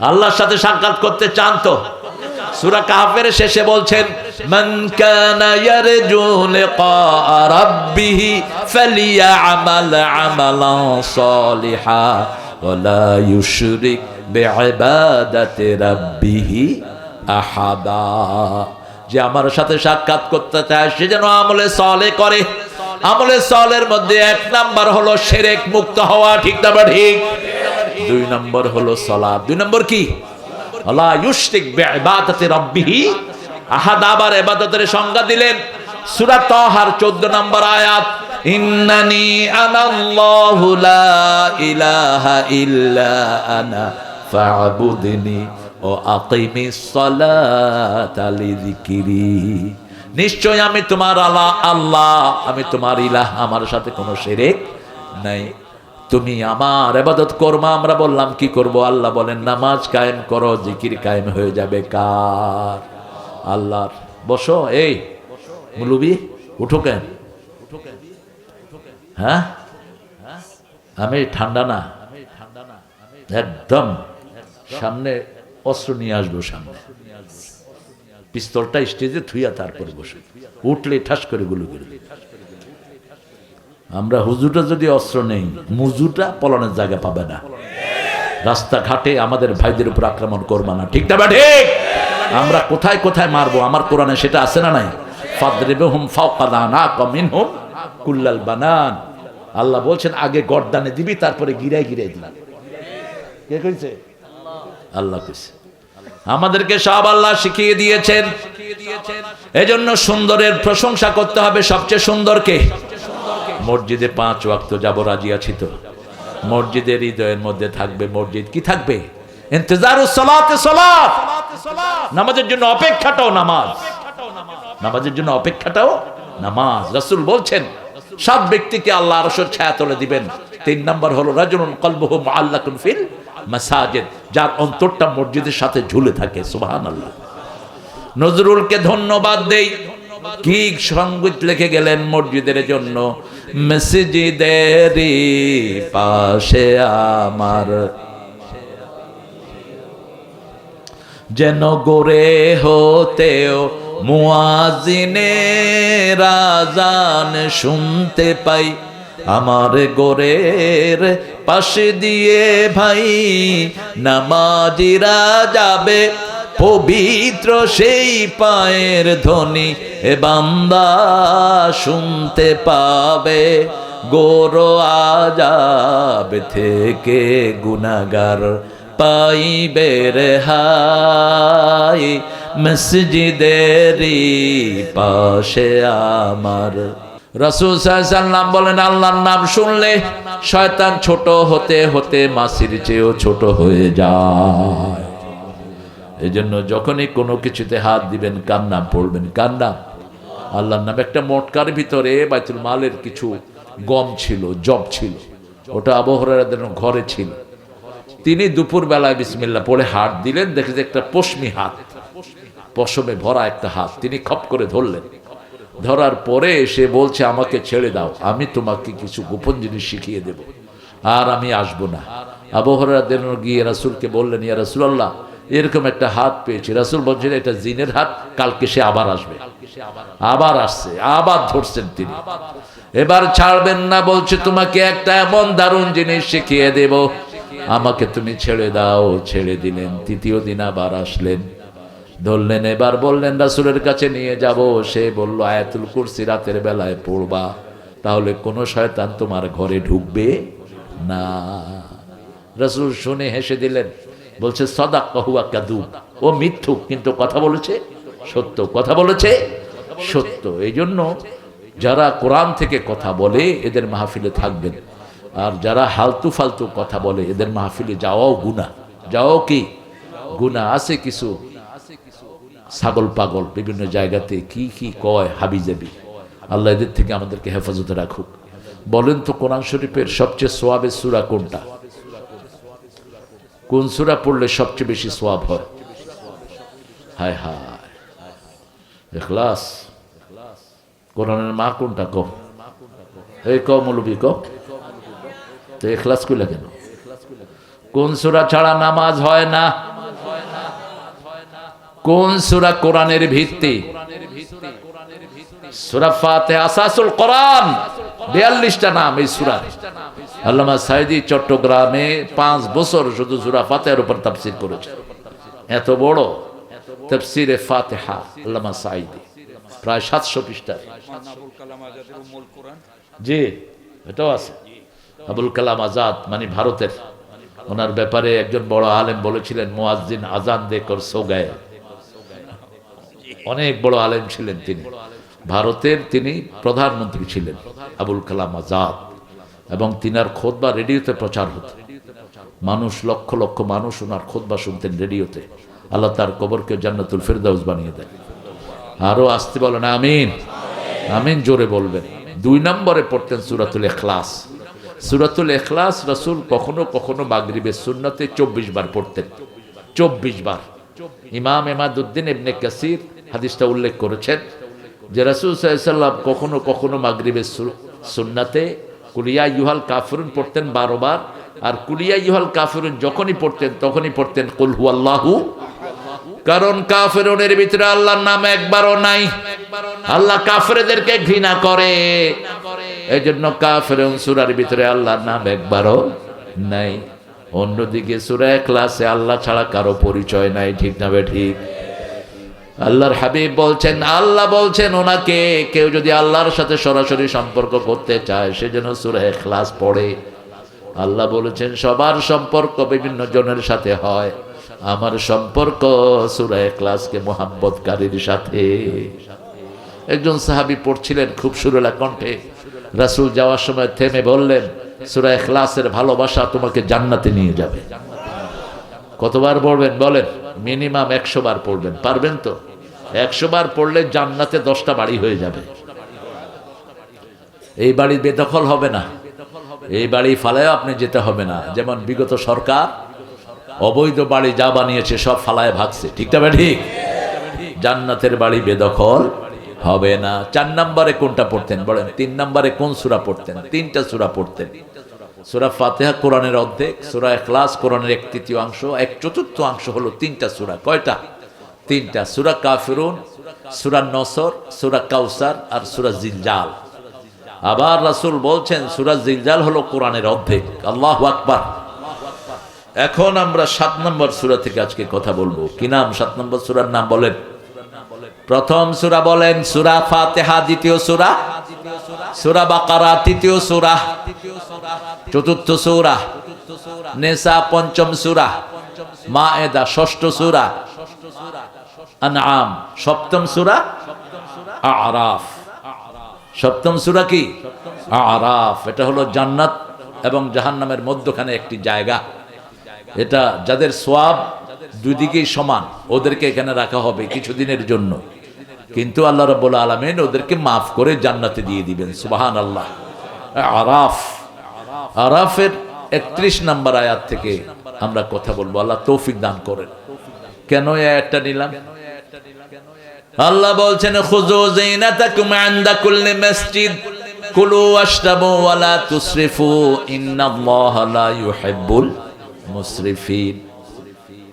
আল্লাহর সাথে সাক্ষাৎ করতে চান তো সূরা কাহফের শেষে বলছেন মান কানা ইয়ারজু লিকা রাব্বিহি ফালিয়ামাল আমালান সালিহা ওয়া লা ইউশরিক বিইবাদাতি রাব্বিহি আহাদা। যে আমার সাথে সাক্ষাৎ করতে চায় সে যেন আমলে সালেহ করে। আমলে সালেহের মধ্যে এক নাম্বার হলো শিরক মুক্ত হওয়া, ঠিক না ঠিক? দুই নম্বর হলো সালাত। দুই নম্বর কি? আল্লাহ ইউশরিক বিইবাদাতি রাব্বিহি আহাদ। আবার ইবাদতের সংজ্ঞা দিলেন সূরা তাহার 14 নম্বর আয়াত, ইন্নানি আনাল্লাহু লা ইলাহা ইল্লা আনা ফা'বুদনি ও আকিমিস সালাতা লিযিকরি। নিশ্চয় আমি তোমার আল্লাহ, আমি তোমার ইলাহ, আমার সাথে কোনো শিরক নাই, তুমি আমার ইবাদত করবা। আমরা বললাম কি করব? আল্লাহ বলেন নামাজ কায়েম করো, জিকির কায়েম হয়ে যাবে কার? আল্লাহর। বসো, এই মুলুবি উঠো কেন? হ্যাঁ, আমি ঠান্ডা না, একদম সামনে অস্ত্র নিয়ে আসবো, সামনে পিস্তলটা স্টেজে থুইয়া তারপরে বসে, উঠলে ঠাস করে গুলি করে। আমরা হুজুরটা যদি অস্ত্র নেই, মুজুটা পলানের জায়গা পাবে না। রাস্তাঘাটে আমাদের ভাইদের উপর আক্রমণ করবা না, ঠিক না ঠিক? আমরা কোথায় কোথায় মারবো আমার কোরআনে সেটা আছে না নাই? ফাদরিবহুম ফাওকা আনাকা মিনহুম কুল্লাল বানান। আল্লাহ বলছেন আগে গর্দানে দিবি, তারপরে গিরায় গিরায় দিবি। কে কইছে? আল্লাহ কইছে। আমাদেরকে সব আল্লাহ শিখিয়ে দিয়েছেন। এজন্য সুন্দরের প্রশংসা করতে হবে। সবচেয়ে সুন্দরকে মসজিদে 5 ওয়াক্ত যাব, রাজি আছি তো? মসজিদের হৃদয়ের মধ্যে থাকবে মসজিদ, কি থাকবে? ইন্তজারুস সালাতে সালাত, নামাজের জন্য অপেক্ষাটাও নামাজ, নামাজের জন্য অপেক্ষাটাও নামাজ। রাসূল বলছেন 7 ব্যক্তিকে আল্লাহ আরশের ছায়াতলে দিবেন। 3 নাম্বার হলো রাজুলুন কলবুহু মুআল্লাকুন ফিল মাসাজিদ, যার অন্তরটা মসজিদের সাথে ঝুলে থাকে। সুবহানাল্লাহ। নজরুলকে ধন্যবাদ দেই, কি সঙ্গীত লিখে গেলেন মসজিদের জন্য। মসজিদেরই পাশে আমার যেন গড়ে হতেও মুয়াজ্জিনের আযান শুনতে পাই, আমার গোরের পাশে দিয়ে ভাই নামাজিরা যাবে, পবিত্র সেই পায়ের ধ্বনি এ বান্দা শুনতে পাবে, গোরো আযাব থেকে গুনাহগার পাইবে রেহাই, মসজিদেরই পাশে আমার। রাসূল সাল্লাল্লাহু আলাইহি ওয়াসাল্লাম বলেন আল্লাহর নাম শুনলে শয়তান ছোট হতে হতে মাছির চেয়েও ছোট হয়ে যায়। এজন্য যখনই কোনো কিছুতে হাত দিবেন কার নাম পড়বেন? কার নাম? আল্লাহর নাম। একটা মোটকার ভিতরে বাইতুল মালের কিছু গম ছিল, জব ছিল, ওটা আবু হুরায়রার ঘরে ছিল। তিনি দুপুর বেলায় বিসমিল্লাহ পড়ে হাত দিলেন, দেখে যে একটা পশমি হাত, পশমে ভরা একটা হাত। তিনি খপ করে ধরলেন। ধরার পরে সে বলছে আমাকে ছেড়ে দাও, আমি তোমাকে কিছু গোপন জিনিস শিখিয়ে দেব, আর আমি আসবো না। আবু হুরায়রা গিয়ে রাসূলকে বললেন, ইয়া রাসূলুল্লাহ, এরকম একটা হাত পেয়েছি। রাসূল বলছেন এটা জিনের হাত, কালকে সে আবার আসবে। আবার আসছে, আবার ধরছেন তিনি। এবার ছাড়বেন না, বলছে তোমাকে একটা এমন দারুণ জিনিস শিখিয়ে দেব, আমাকে তুমি ছেড়ে দাও। ছেড়ে দিলেন। 3য় দিন আবার আসলেন, ধরলেন। এবার বললেন রাসূলের কাছে নিয়ে যাব। সে বলল আয়াতুল কুরসি রাতের বেলায় পড়বা, তাহলে কোনো শয়তান তোমার ঘরে ঢুকবে না। রাসূল শুনে হেসে দিলেন, বলছে সাদাকা হুয়া কাযুব, ও মিথ্যুক, কিন্তু কথা বলেছে সত্য, কথা বলেছে সত্য। এই জন্য যারা কোরআন থেকে কথা বলে এদের মাহফিলে থাকবেন, আর যারা হালতু ফালতু কথা বলে এদের মাহফিলে যাওয়াও গুনাহ। যাওয়াও কি গুনাহ। আছে কিছু ছাগল পাগল বিভিন্ন জায়গাতে কি কি কয় হাবিজাবি। আল্লাহ এদের থেকে আমাদেরকে হেফাজতে রাখুক। বলেন তো কোরআন শরীফের সবচেয়ে সোয়াবের সূরা কোনটা? কোন সূরা পড়লে সবচেয়ে বেশি সোয়াব হয়? হায় হায়, ইখলাস। কোরআনের মা কোনটা? কম এই কম মৌলবী কম, তো ইখলাস কইলা কেন? কোন সূরা ছাড়া নামাজ হয় না? কোন সূরা কোরআনের ভিত্তি? সূরা ফাতিহা আসাসুল কোরআন, 42টা নাম এই সূরা। আল্লামা সাঈদী চট্টগ্রামে 5 বছর শুধু সূরা ফাতিহার উপর তাফসীর করেছে। এত বড় তাফসীরে ফাতিহা আল্লামা সাঈদী, প্রায় 700 পৃষ্ঠা। জি, এটাও আছে। আবুল কালাম আজাদ মানে ভারতের, ওনার ব্যাপারে একজন বড় আলেম বলেছিলেন, মুয়াজ্জিন আজান দেকর সো গায়ে। অনেক বড় আলেম ছিলেন তিনি, ভারতের তিনি প্রধানমন্ত্রী ছিলেন আবুল কালাম আজাদ, এবং তিনার খুতবা রেডিওতে প্রচার হতো। মানুষ লক্ষ লক্ষ মানুষ ওনার খুতবা শুনতেন রেডিওতে। আল্লাহ তার কবরকে জান্নাতুল ফিরদাউস বানিয়ে দেন। আরো আসতে বলেন আমিন, আমিন জোরে বলবেন। 2 নম্বরে পড়তেন সূরাতুল ইখলাস। সূরাতুল ইখলাস রাসূল কখনো কখনো মাগরিবের সুন্নতে 24 বার পড়তেন, 24 বার। ইমাম ইমাদউদ্দিন ইবনে কাসির হাদিসটা উল্লেখ করেছেন যে রাসূল সাল্লাল্লাহু আলাইহি ওয়াসাল্লাম কখনো কখনো মাগরিবের সুন্নাতে কুলিয়া ইউহাল কাফিরুন পড়তেন 12 বার, আর কুলিয়া ইউহাল কাফিরুন যখনই পড়তেন তখনই পড়তেন কুল হুয়াল্লাহু, কারণ কাফিরুনের ভিতরে আল্লাহর নাম একবারও নাই। আল্লাহ কাফেরদেরকে ঘৃণা করে, এজন্য কাফিরুন সূরার ভিতরে আল্লাহর নাম একবারও নাই। অন্যদিকে সূরা ইখলাসে আল্লাহ ছাড়া কারো পরিচয় নাই, ঠিক না বে ঠিক? আল্লাহর হাবিব বলছেন, আল্লাহ বলছেন ওনাকে কেউ যদি আল্লাহর সাথে সরাসরি সম্পর্ক করতে চায় সেজন্য সূরা ইখলাস পড়ে। আল্লাহ বলেছেন সবার সম্পর্ক বিভিন্ন জনের সাথে হয়, আমার সম্পর্ক সূরা ইখলাসকে মুহাব্বতকারীর সাথে। একজন সাহাবী পড়ছিলেন খুব সুরেলা কণ্ঠে, রাসূল যাওয়ার সময় থেমে বললেন, সূরা ইখলাসের ভালোবাসা তোমাকে জান্নাতে নিয়ে যাবে। কতবার পড়বেন বলেন? মিনিমাম 100 বার পড়বেন। পারবেন তো? 100 বার পড়লে জান্নাতে 10টা বাড়ি হয়ে যাবে। এই বাড়ি বেদখল হবে না, এই বাড়ি ফালায় আপনি যেতে হবে না। যেমন বিগত সরকার অবৈধ বাড়ি যা বানিয়েছে সব ফালায় ভাগছে, ঠিক না ঠিক? জান্নাতের বাড়ি বেদখল হবে না। 4 নম্বরে কোনটা পড়তেন বলেন? 3 নম্বরে কোন সূরা পড়তেন? 3টা সূরা পড়তেন। সূরা ফাতিহা কোরআনের অর্ধেক, সূরা ইখলাস কোরআনের 1/3, 1/4 হলো 3টা সূরা। কয়টা? 3টা। সূরা কাফিরুন, সূরা নসর, সূরা কাউসার আর সূরা জিলজাল। আবার রাসূল বলছেন সূরা জিলজাল হলো কোরআনের অর্ধেক। আল্লাহু আকবার। এখন আমরা 7 নম্বর সূরা থেকে আজকে কথা বলবো। কি নাম 7 নম্বর সূরার নাম বলেন? প্রথম সূরা বলেন সূরা ফাতিহা, দ্বিতীয় সূরা সূরা বাকারা, তৃতীয় সূরা, চতুর্থ সূরা নিসা, পঞ্চম সূরা মায়েদা, ষষ্ঠ সূরা আনআম, সপ্তম সূরা আরাফ। সপ্তম সূরা কি? আরাফ। এটা হলো জান্নাত এবং জাহান্নামের মধ্যখানে একটি জায়গা। এটা যাদের সওয়াব দুই দিকেই সমান, ওদেরকে এখানে রাখা হবে কিছুদিনের জন্য, কিন্তু আল্লাহ রাব্বুল আলামিন ওদেরকে মাফ করে জান্নাতে দিয়ে দিবেন। সুবহানাল্লাহ। আরাফ, আরাফের 31 নম্বর আয়াত থেকে আমরা কথা বলবো। আল্লাহ তৌফিক দান করেন। কেন এই আয়াতটা নিলাম? আল্লাহ বলছেন খুযু যিনাতাকুম ইনদা কুল্লি মাসজিদ কুলু ওয়াশরাবু ওয়া লা তুসরিফু ইন্নাল্লাহা লা ইউহিব্বুল মুসরিফিন।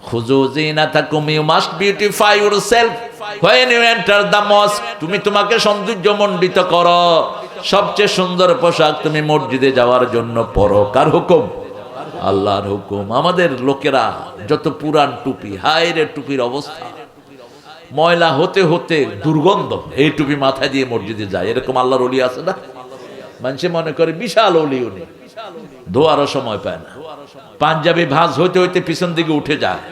খুযু যিনাতাকুম, you must beautify yourself when you enter the mosque। তুমি তোমাকে সৌন্দর্যমণ্ডিত করো, সবচেয়ে সুন্দর পোশাক তুমি মসজিদে যাওয়ার জন্য পরো। কার হুকুম? আল্লাহর হুকুম। আমাদের লোকেরা যত পুরান টুপি, হায় রে টুপির অবস্থা, ময়লা হতে হতে দুর্গন্ধ, এই টুপি মাথায় দিয়ে মসজিদে যায়। এরকম আল্লাহর ওলি আছে না? মানুষে মনে করে বিশাল ওলি উনি, ধোয়ারও সময় পায় না। পাঞ্জাবি ভাঁজ হইতে হইতে পিছন দিকে উঠে যায়,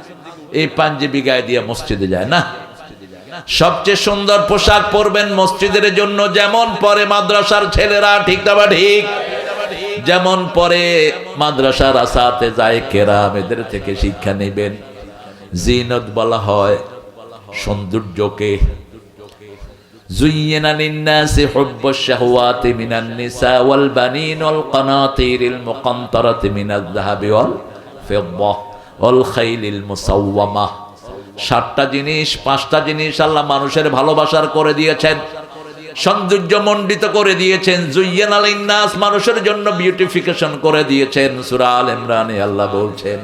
এই পাঞ্জাবি গায়ে দিয়ে মসজিদে যায় না। সবচেয়ে সুন্দর পোশাক পরবেন মসজিদের জন্য, যেমন পরে মাদ্রাসার ছেলেরা, ঠিক না বা ঠিক? যেমন পরে মাদ্রাসার আসাতে যায় কেরাম, এদের থেকে শিক্ষা নেবেন। জিনত বলা হয় সৌন্দর্যকে। زين للناس حب الشهوات من النساء والبنين والقناطير المقنطرة من الذهب والفضة والخيل المسومة। 7টা জিনিস, 5টা জিনিস আল্লাহ মানুষের ভালোবাসার করে দিয়েছেন, সৌন্দর্যমণ্ডিত করে দিয়েছেন। যুয়্যিনা লিন্নাস, মানুষের জন্য বিউটিফিকেশন করে দিয়েছেন। সূরা আল ইমরানে আল্লাহ বলছেন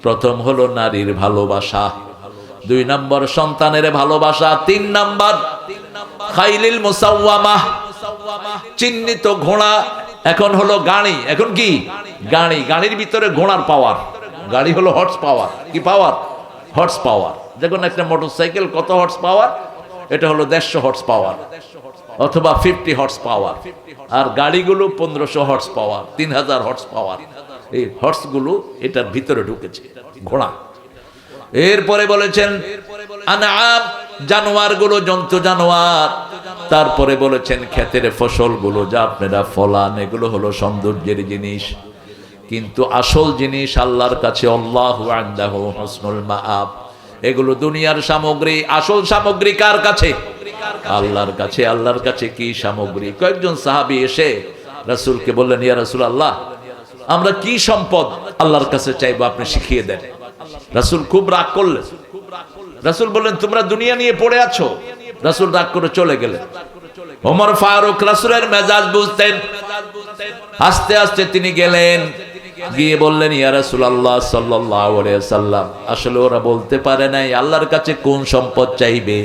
প্রথম হলো নারীর ভালোবাসা। 2 নম্বর সন্তানের ভালোবাসা, 3 নম্বর খাইলিল মুসাওয়ামাহ, চিহ্নিত ঘোড়া। এখন হলো গাড়ি, এখন কি গাড়ি, গাড়ির ভিতরে ঘোড়ার পাওয়ার। গাড়ি হলো হর্স পাওয়ার, কি পাওয়ার? Horse power. দেখুন একটা মোটরসাইকেল কত হর্স পাওয়ার? এটা হলো 150 হর্স পাওয়ার অথবা 50 হর্স পাওয়ার। আর গাড়িগুলো 1500 হর্স পাওয়ার, 3000 হর্স পাওয়ার। এই হর্স গুলো এটার ভিতরে ঢুকেছে, ঘোড়া। এরপরে বলেছেন আনআম, জানোয়ার গুলো, জন্তু জানোয়ার। তারপরে বলেছেন ক্ষেতের ফসল গুলো যা আপনারা ফলান, এগুলো হলো সৌন্দর্যের জিনিস, কিন্তু আসল জিনিস আল্লাহর কাছে আল্লাহু ইনদাহু হুসনুল মাআব। এগুলো দুনিয়ার সামগ্রী, আসল সামগ্রী কার কাছে? আল্লাহর কাছে। আল্লাহর কাছে কি সামগ্রী? কয়েকজন সাহাবী এসে রাসূলকে বললেন, ইয়া রাসূলুল্লাহ, আমরা কি সম্পদ আল্লাহর কাছে চাইবো, আপনি শিখিয়ে দেন। রাসূল খুব রাগ করলেন। রাসূল বললেন, তোমরা দুনিয়া নিয়ে পড়ে আছো। রাসূল রাগ করে চলে গেলেন। ওমর ফারুক রাসূলের মেজাজ বুঝতেন। আস্তে আস্তে তিনি গেলেন, গিয়ে বললেন, ইয়া রাসূলুল্লাহ সাল্লাল্লাহু আলাইহি ওয়াসাল্লাম, আসলে ওরা বলতে পারে নাই আল্লাহর কাছে কোন সম্পদ চাইবে,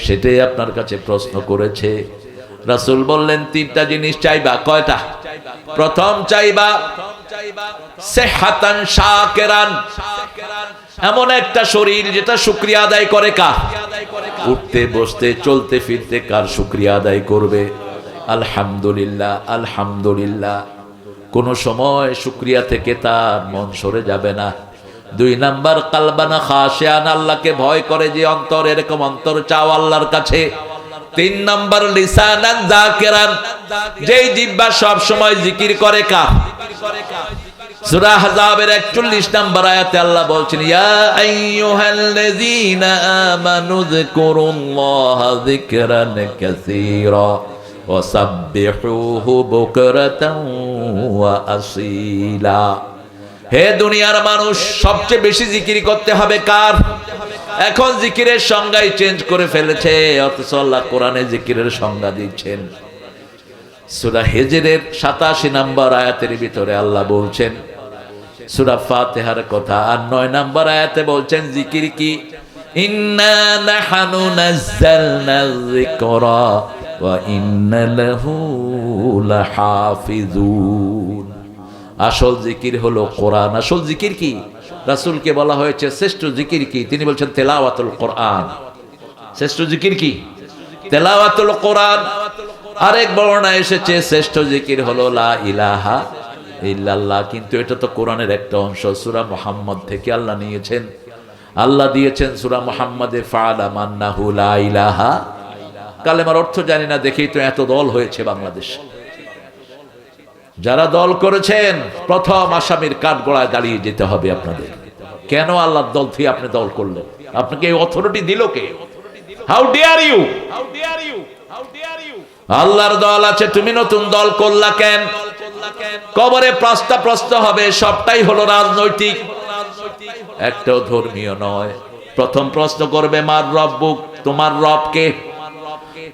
সেটাই আপনার কাছে প্রশ্ন করেছে। রাসূল বললেন, 3টা জিনিস চাইবা। কয়টা? প্রথম চাইবা সিহহাতান শাকিরান, এমন একটা শরীর যেটা শুকরিয়া আদায় করে। কার? উঠতে বসতে চলতে ফিরতে কার শুকরিয়া আদায় করবে? আলহামদুলিল্লাহ আলহামদুলিল্লাহ। কোন সময় শুকরিয়া থেকে তার মন সরে যাবে না। 2 নাম্বার কালবানা খাশিয়ান, আল্লাহকে ভয় করে যে অন্তর, এরকম অন্তর চাও আল্লাহর কাছে। 3 নাম্বার লিসানান যাকিরান, যেই জিহ্বা সব সময় জিকির করে। কার? সূরা আহজাবের 41 নম্বর আয়াতে আল্লাহ বলছেন, ইয়া আইয়ুহাল্লাযীনা আমানু যিকুরুল্লাহা যিকরান কাসীরা ওয়া সাব্বিহুহু বুকরাতান ওয়া আসীলা। হে দুনিয়ার মানুষ, সবচেয়ে বেশি জিকির করতে হবে কার? এখন জিকিরের সংজ্ঞাই চেঞ্জ করে ফেলেছে, অথচ আল্লাহ কোরআনে জিকিরের সংজ্ঞা দিচ্ছেন। সূরা হিজরের 87 নম্বর আয়াতের ভিতরে আল্লাহ বলছেন সূরা ফাতিহার কথা, আর 9 নম্বর আয়াতে বলছেন জিকির কি? ইন্না নাহনু নাযালনা যিকরা ওয়া ইন্না লাহু লাহাফিজুন। আসল জিকির হলো কোরআন। আসল জিকির কি? রাসূলকে বলা হয়েছে শ্রেষ্ঠ জিকির কি? তিনি বলছেন তেলাওয়াতুল কোরআন। শ্রেষ্ঠ জিকির কি? তেলাওয়াতুল কোরআন। আরেক বর্ণনা এসেছে শ্রেষ্ঠ জিকির হলো লা ইলাহা ইল্লাল্লাহ, কিন্তু এটা তো কোরআনের একটা অংশ। সূরা মুহাম্মদ থেকে আল্লাহ নিয়েছেন। আল্লাহ দিয়েছেন সূরা মুহাম্মাদে ফাআলাম আন্নাহু লা ইলাহা। কালেমার অর্থ জানি না দেখেই তো এত দল হয়েছে বাংলাদেশ। যারা দল করেছেন, প্রথম আসামির কাঠগড়ায় দাঁড়িয়ে যেতে হবে আপনাদের। কেন আল্লাহর দল থেকে আপনি দল করলেন? আপনাকে এই অথরিটি দিল কে? How dare you? আল্লাহর দল আছে, তুমি নতুন দল করলা কেন? কবরে প্রশ্ন হবে, সবটাই হলো রাজনৈতিক, একটাও ধর্মীয় নয়। প্রথম প্রশ্ন করবে মার রব্বুক, তোমার রব কে?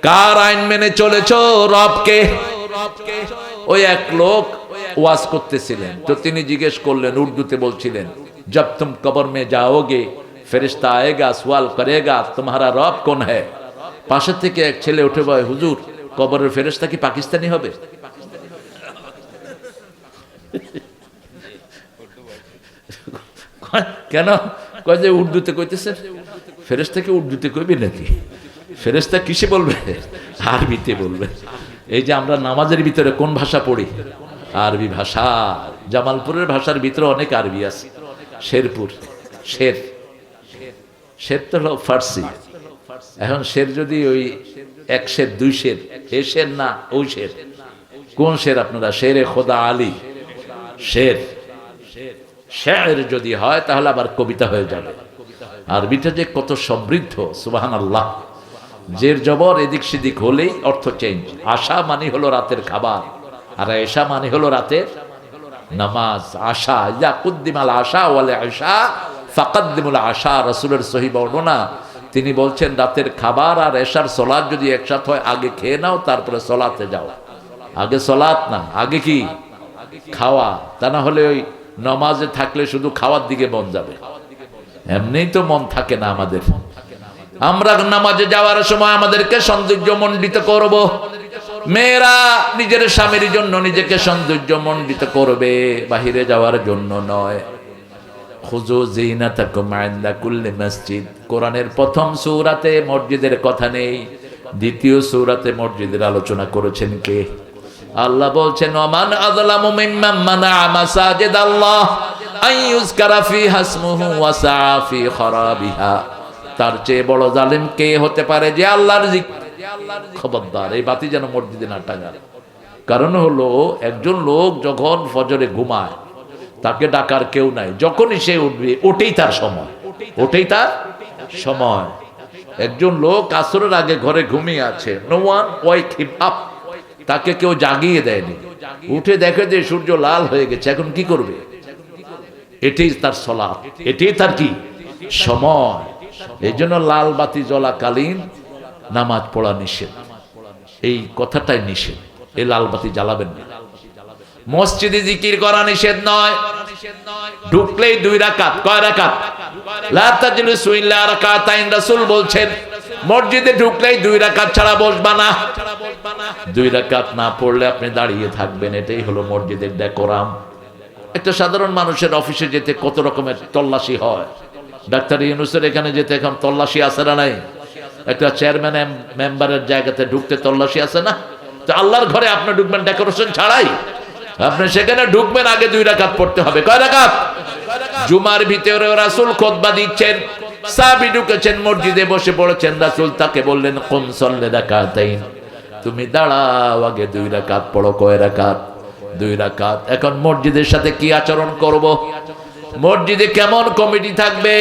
কার আইন মেনে চলেছো? রব কে? ওই এক লোক ওয়াজ করতেছিলেন, তো তিনি জিজ্ঞেস করলেন, উর্দুতে বলছিলেন, জব তুম কবর মে যাওগে ফেরেশতা আয়েগা সওয়াল করেগা তোমারা রব কোন হ্যায়। পাশে থেকে এক ছেলে উঠে বলে, হুজুর কবরের ফেরেশতা কি পাকিস্তানি হবে? কেন? কয় যে উর্দুতে কইতেছে। ফেরেশতাকে উর্দুতে কইবে নাকি? ফেরেশতা কিসে বলবে? আরবিতে বলবে। এই যে আমরা নামাজের ভিতরে কোন ভাষা পড়ি? আরবি ভাষা। জামালপুরের ভাষার ভিতরে অনেক আরবি আছে। শেরপুর, শের, শের তো হলো ফার্সি। এখন শের যদি ওই 1 শের 2 শের, এ শের না ওই শের। কোন শের আপনারা? শেরে খোদা আলী শের। শের যদি হয় তাহলে আবার কবিতা হয়ে যাবে। আরবিটা যে কত সমৃদ্ধ, সুবহানাল্লাহ। জের জবর এদিক সেদিক হলেই অর্থ চেঞ্জ। আশা মানে হলো রাতের খাবার, আর এশা মানে হলো রাতের নামাজ। আশা ইয়া কুদ্দিমাল আশা ওয়াল আশা ফাকাদ্দিমুল আশা। রাসূলের সহিহ বর্ণনা, তিনি বলছেন রাতের খাবার আর এশার সালাত যদি একসাথে হয়, আগে খেয়ে নাও তারপরে সালাতে যাও। আগে সালাত না, আগে কি? খাওয়া। তা না হলে ওই নামাজে থাকলে শুধু খাওয়ার দিকে মন যাবে। এমনিই তো মন থাকে না আমাদের। আমরা নামাজে যাওয়ার সময় আমাদেরকে সৌন্দর্য মণ্ডিত করব, মেয়েরা নিজের স্বামীর জন্য নিজেকে সৌন্দর্য মণ্ডিত করবে, বাহিরে যাওয়ার জন্য নয়। খুযু যিনাতাকুম ইনদা কুল্লি মসজিদ। কোরআনের প্রথম সূরাতে মসজিদের কথা নেই, দ্বিতীয় সূরাতে মসজিদের আলোচনা করেছেন কে? আল্লাহ বলছেন ওমান আযলামু মিম্মান মানাআ মাসাজিদাল্লাহ আইয়ুযকারা ফিহা ইসমুহু ওয়া সাআ ফি খারাবিহা। তার চেয়ে বড় জালিম কে হতে পারে যে আল্লাহর জিকির। খবরদার এই বাতি যেন মসজিদে না টাঙায়। কারণ হলো একজন লোক যখন ফজরে ঘুমায় তাকে ডাকার কেউ নাই, যখনই সে উঠবে ওটাই তার সময়, ওটাই তার সময়। একজন লোক আসরের আগে ঘরে ঘুমিয়ে আছে, নো ওয়ান ওয়েক হিম আপ, তাকে কেউ জাগিয়ে দেয়নি, উঠে দেখে যে সূর্য লাল হয়ে গেছে, এখন কি করবে? এটাই তার সালাত, এটাই তার কি সময়। এই জন্য লাল বাতি জ্বলাকালীন নামাজ পড়া নিষেধ, এই কথাটাই নিষেধ। এই লাল বাতি জ্বালাবেন না। মসজিদে জিকির করা নিষেধ নয়, ঢুকলেই 2 রাকাত। কয় রাকাত? লা তাজলিসু ইল্লা রাকাতাইন। রাসূল বলছেন মসজিদে ঢুকলেই 2 রাকাত ছাড়া বসবা না। 2 রাকাত না পড়লে আপনি দাঁড়িয়ে থাকবেন, এটাই হলো মসজিদের ডেকোরাম। একটা সাধারণ মানুষের অফিসে যেতে কত রকমের তল্লাশি হয়, ডাক্তার ইউনূসের এখানে যেতে এখন তল্লাশি আছে না নাই? একটা চেয়ারম্যান মেম্বারের জায়গাতে ঢুকতে তল্লাশি আছে না? তো আল্লাহর ঘরে আপনি ঢুকবেন ডেকোরেশন ছাড়াই, আপনি সেখানে ঢুকবেন আগে 2 রাকাত পড়তে হবে। কয় রাকাত? জুমার ভিতরে রাসূল খুতবা দিচ্ছেন, সাহাবী ঢুকেছেন মসজিদে বসে পড়েছেন, রাসূল তাকে বললেন কুম সাল্লি রাকাতাইন, তুমি দাঁড়াও আগে 2 রাকাত পড়ো। কয় রাকাত? 2 রাকাত। এখন মসজিদের সাথে কি আচরণ করব? মসজিদে কেমন কমিটি থাকবে?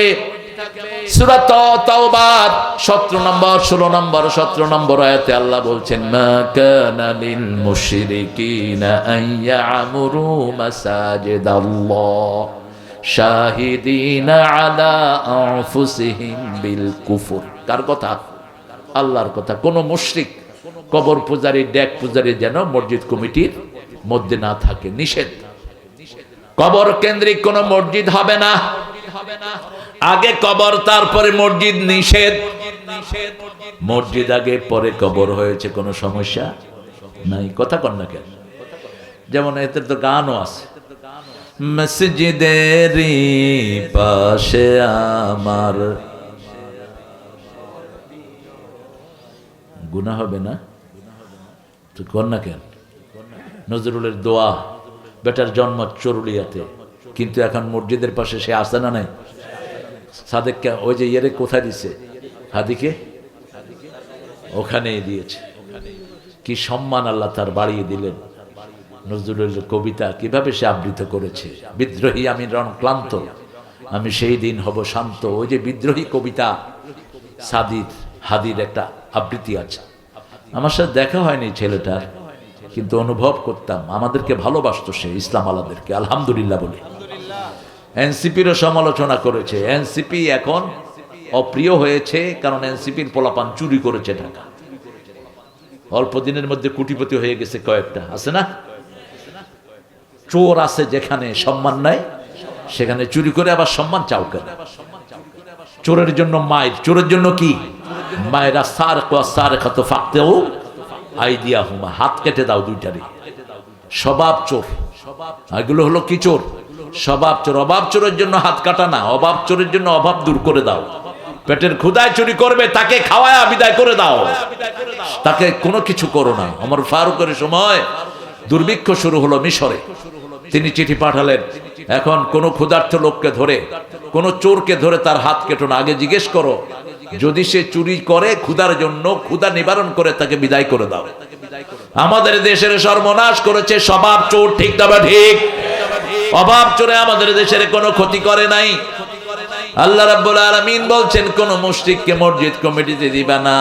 সূরা তাওবার 17 নম্বর 16 নম্বর 17 নম্বর আয়াতে আল্লাহ বলছেন মা কানা লিল মুশরিকিনা আন ইয়ামুরু মাসাজিদাল্লাহ শাহিদিনা আলা আনফুসিহিম বিল কুফর। কার কথা? আল্লাহর কথা। কোন মুশরিক, কবর পূজারী, ডেক পূজারী যেন মসজিদ কমিটির মধ্যে না থাকে, নিষেধ। কবর কেন্দ্রিক কোন মসজিদ হবে না, আগে কবর তারপরে মসজিদ, নিষেধ। মসজিদ আগে পরে কবর হয়েছে, কোনো সমস্যা নাই। কথা কন না কেন? যেমন এতে তো গানও আছে, মসজিদেরই পাশে আমার। গুনাহ হবে না? তো কন না কেন? নজরুলের দোয়া, বেটার জন্ম চরুলিয়াতে, কিন্তু এখন মসজিদের পাশে সে আসে না নাই? সাদেককে ওই যে ইয়েরে কোথায় দিছে, হাদিকে ওখানেই দিয়েছে। কি সম্মান আল্লাহ তার বাড়িয়ে দিলেন। নজরুলের কবিতা কিভাবে সে আবৃত করেছে, বিদ্রোহী আমি রণ ক্লান্ত, আমি সেই দিন হব শান্ত। ওই যে বিদ্রোহী কবিতা সাদির হাদির একটা আবৃত্তি আছে। আমার সাথে দেখা হয়নি ছেলেটার, কিন্তু অনুভব করতাম আমাদেরকে ভালোবাসতো সে, ইসলাম আলাদেরকে, আলহামদুলিল্লাহ বলে। এনসিপিরও সমালোচনা করেছে। এনসিপি এখন অপ্রিয় হয়েছে কারণ এনসিপির পোলাপান চুরি করেছে টাকা, অল্প দিনের মধ্যে কোটিপতি হয়ে গেছে কয়েকটা, আছে না? চোর আছে যেখানে সম্মান নাই, সেখানে চুরি করে আবার সম্মান চাও কেন? চোরের জন্য মায়ের, চোরের জন্য কি মায়েরা সার খাতো ফাঁকতেও আইডিয়া হুমা, হাত কেটে দাও দুইটারই। স্বভাব চোর, এগুলো হলো কি চোর? স্বভাব চোর। অভাব চোরের জন্য হাত কাটা না, অভাব চোরের জন্য অভাব দূর করে দাও। পেটের ক্ষুধায় চুরি করবে, তাকে খাওয়ায় বিদায় করে দাও, তাকে কোনো কিছু করো না। ওমর ফারুকের সময় দুর্ভিক্ষ শুরু হলো মিশরে, তিনি চিঠি পাঠালেন, এখন কোন ক্ষুধার্ত লোককে ধরে, কোন চোরকে ধরে তার হাত কেটো না, আগে জিজ্ঞেস করো, যদি সে চুরি করে ক্ষুধার জন্য, ক্ষুধা নিবারণ করে তাকে বিদায় করে দাও। আমাদের দেশের সর্বনাশ করেছে স্বভাব চোর, ঠিক তবে ঠিক? অভাব চোরে আমাদের দেশের কোনো ক্ষতি করে নাই। আল্লাহ রাব্বুল আলামিন বলছেন কোন মুশরিককে মসজিদ কমিটিতে দিবা না।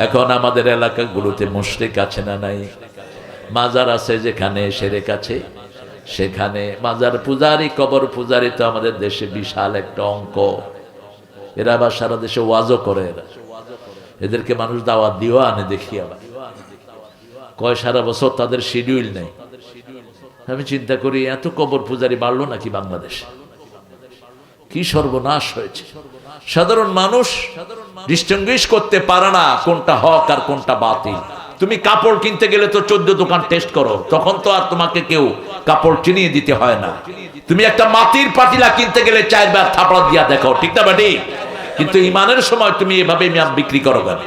এখন আমাদের এলাকাগুলোতে মুশরিক আছে না নাই? মাজার আছে যেখানে, শিরক আছে সেখানে। মাজার পূজারি, কবর পূজারি তো আমাদের দেশে বিশাল একটা অঙ্ক। এরা আবার সারা দেশে ওয়াজও করে। এদেরকে মানুষ দাওয়াত দিও আনে, দেখি আবার কয় সারা বছর তাদের শিডিউল নেই। আমি চিন্তা করি এত কবর পূজারি বাড়লো নাকি বাংলাদেশ? কি সর্বনাশ হয়েছে। সাধারণ মানুষ ডিস্টিংগুইশ করতে পারে না কোনটা হক আর কোনটা বাতিল। তুমি কাপড় কিনতে গেলে তো 14 দোকান টেস্ট করো, তখন তো আর তোমাকে কেউ কাপড় চিনিয়ে দিতে হয় না। তুমি একটা মাটির পাতিলা কিনতে গেলে 4 বার থাপড়া দিয়া দেখো, ঠিক না বাড়ি? কিন্তু ইমানের সময় তুমি এভাবে ইমান বিক্রি করো কেন?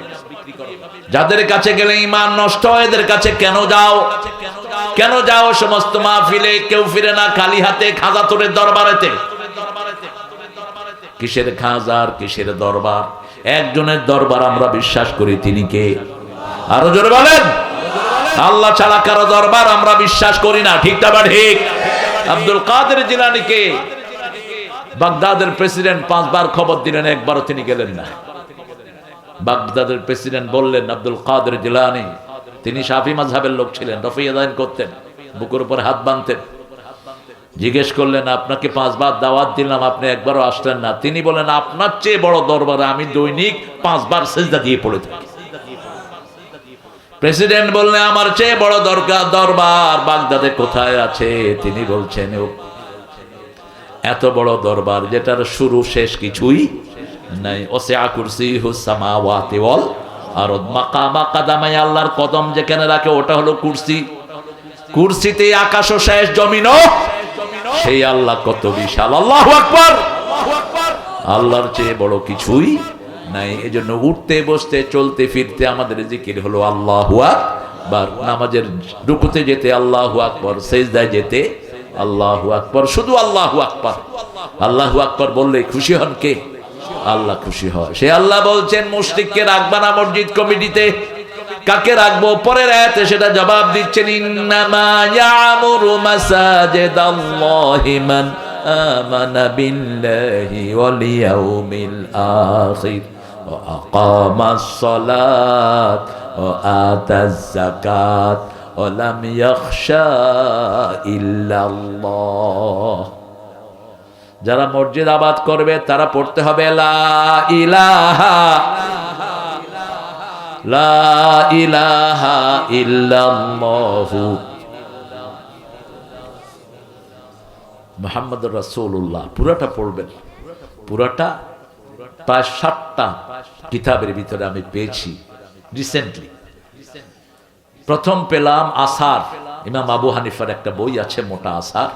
যাদের কাছে গেলে ইমান নষ্ট হয় এদের কাছে কেন যাও? কেন যাও সমস্ত মাহফিলে? কেউ ফিরে না খালি হাতে, খাজা তোরের দরবারেতে। কিসের খাজার, কিসের দরবার? একজনের দরবার আমরা বিশ্বাস করি, তিনি কে? আরো জোরে বলেন। আল্লাহ ছাড়া কারো দরবার আমরা বিশ্বাস করি না, ঠিক না ঠিক? আব্দুল কাদের জিলানীকে বাগদাদের প্রেসিডেন্ট 5 বার খবর দিলেন, একবারও তিনি গেলেন না। বাগদাদের প্রেসিডেন্ট বললেন, আব্দুল কাদের জিলানী, তিনি শাফি মাযহাবের লোক ছিলেন, রফি আদান করতেন, বুকের উপর হাত বাঁধতেন। জিজ্ঞেস করলেন, আপনাকে 5 বার দাওয়াত দিলাম, আপনি একবারও আসলেন না। তিনি বলেন, আপনার চেয়ে বড় দরবারে আমি দৈনিক 5 বার সিজদা দিয়ে পড়ে থাকি। প্রেসিডেন্ট বললেন, আমার চেয়ে বড় দরবার বাগদাদে কোথায় আছে? তিনি বলছেন, এত বড় দরবার যেটার শুরু শেষ কিছুই নাই। ওসিআ কুরসিয়ুহুস সামাওয়াতি ওয়াল আরদ, মাকামা কাদামাই, আল্লাহর কদম যেখানে রাখে ওটা হলো কুরসি। কুরসিতে আকাশও শেষ, জমিনও। সেই আল্লাহ কত বিশাল! আল্লাহু আকবার। আল্লাহর চেয়ে বড় কিছুই নাই। এজন্য উঠতে বসতে চলতে ফিরতে আমাদের জিকির হলো আল্লাহু আকবার। নামাজের রুকুতে যেতে আল্লাহু আকবার, সিজদায় যেতে আল্লাহু আকবার, শুধু আল্লাহু আকবার। আল্লাহু আকবার বললে খুশি হন কে? আল্লাহ খুশি হয়। সে আল্লাহ বলছেন, মুশরিককে রাখবা না মসজিদ কমিটিতে। কাকে রাখবো? পরের আয়াতে সেটা জবাব দিচ্ছেন, ইন্নামা ইয়ামুরু মাসাজিদাল্লাহি মান আমানা বিল্লাহি ওয়াল ইয়াউমিল আখির ওয়া আকামাস সালাত ওয়া আতাজ যাকাত ওয়া লাম ইয়াখশা ইল্লাল্লাহ। যারা মসজিদ আবাদ করবে তারা পড়তে হবে লা ইলাহা ইল্লাল্লাহু মুহাম্মাদুর রাসূলুল্লাহ। পুরাটা পড়বেন, পুরাটা। প্রায় 7টা কিতাবের ভিতরে আমি পেয়েছি রিসেন্টলি। প্রথম পেলাম আসার, ইমাম আবু হানিফার একটা বই আছে, মোটা আসার।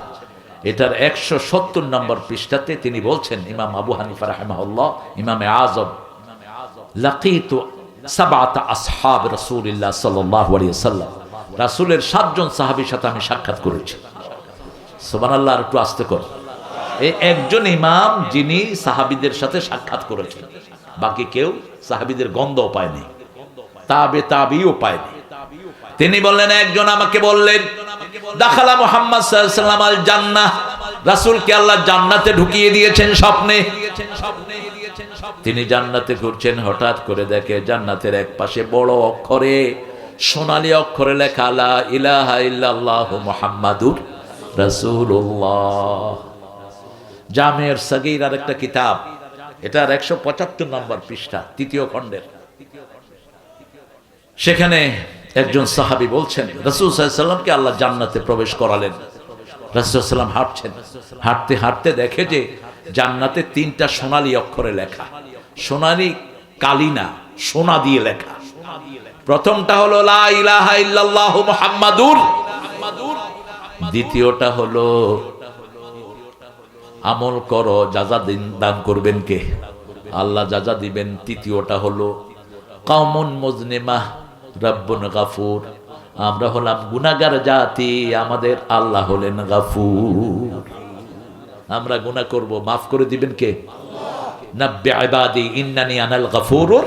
এটার 170 নম্বর পৃষ্ঠাতে তিনি বলছেন, ইমাম আবু হানিফা রাহিমাহুল্লাহ, ইমামে আযম, লাকিতু 7 আসহাব রাসূলিল্লাহ সাল্লাল্লাহু আলাইহি ওয়াসাল্লাম, রাসূলের 7 জন সাহাবীর সাথে আমি সাক্ষাৎ করেছি। সুবহানাল্লাহ, একটু আস্তে কর। এই একজন ইমাম যিনি সাহাবীদের সাথে সাক্ষাৎ করেছেন, বাকি কেউ সাহাবীদের গন্ধও পায়নি, তাবিও পায়নি। তিনি বললেন, একজন আমাকে বললেন, দাখালা মুহাম্মদ সাল্লাল্লাহু আলাইহি ওয়াসাল্লাম আল জান্নাহ, রাসূলকে আল্লাহ জান্নাতে ঢুকিয়ে দিয়েছেন স্বপ্নে। তিনি জান্নাতে ঘুরছেন, হঠাৎ করে দেখে জান্নাতের এক পাশে বড় অক্ষরে, সোনালী অক্ষরে লেখা লা ইলাহা ইল্লাল্লাহু মুহাম্মাদুর রাসূলুল্লাহ। জামের সগীরার একটা কিতাব, এটার 175 নম্বর পৃষ্ঠা, 3য় খণ্ডের। সেখানে একজন সাহাবী বলছেন, রাসূল সাল্লাল্লাহু আলাইহি ওয়াসাল্লামকে আল্লাহ জান্নাতে প্রবেশ করালেন। রাসূল সাল্লাল্লাহু আলাইহি ওয়াসাল্লাম হাঁটছেন, হাঁটতে হাঁটতে দেখে যে জান্নাতে 3টা সোনালী অক্ষরে লেখা, সোনালী কালি না, সোনা দিয়ে লেখা। প্রথমটা হলো লা ইলাহা ইল্লাল্লাহু মুহাম্মাদুর, দ্বিতীয়টা হলো আমল করো, যাজা দান করবেন কে? আল্লাহ যাজা দিবেন। তৃতীয়টা হলো কওমুন মুজনিমাহ রব্বুন গাফুর, আমরা হলাম গুনাহগার জাতি, আমাদের আল্লাহ হলেন গাফুর। আমরা গুনাহ করব, মাফ করে দিবেন কে? নাব্বি ইবাদি ইন্নানি আনাল গাফুরুর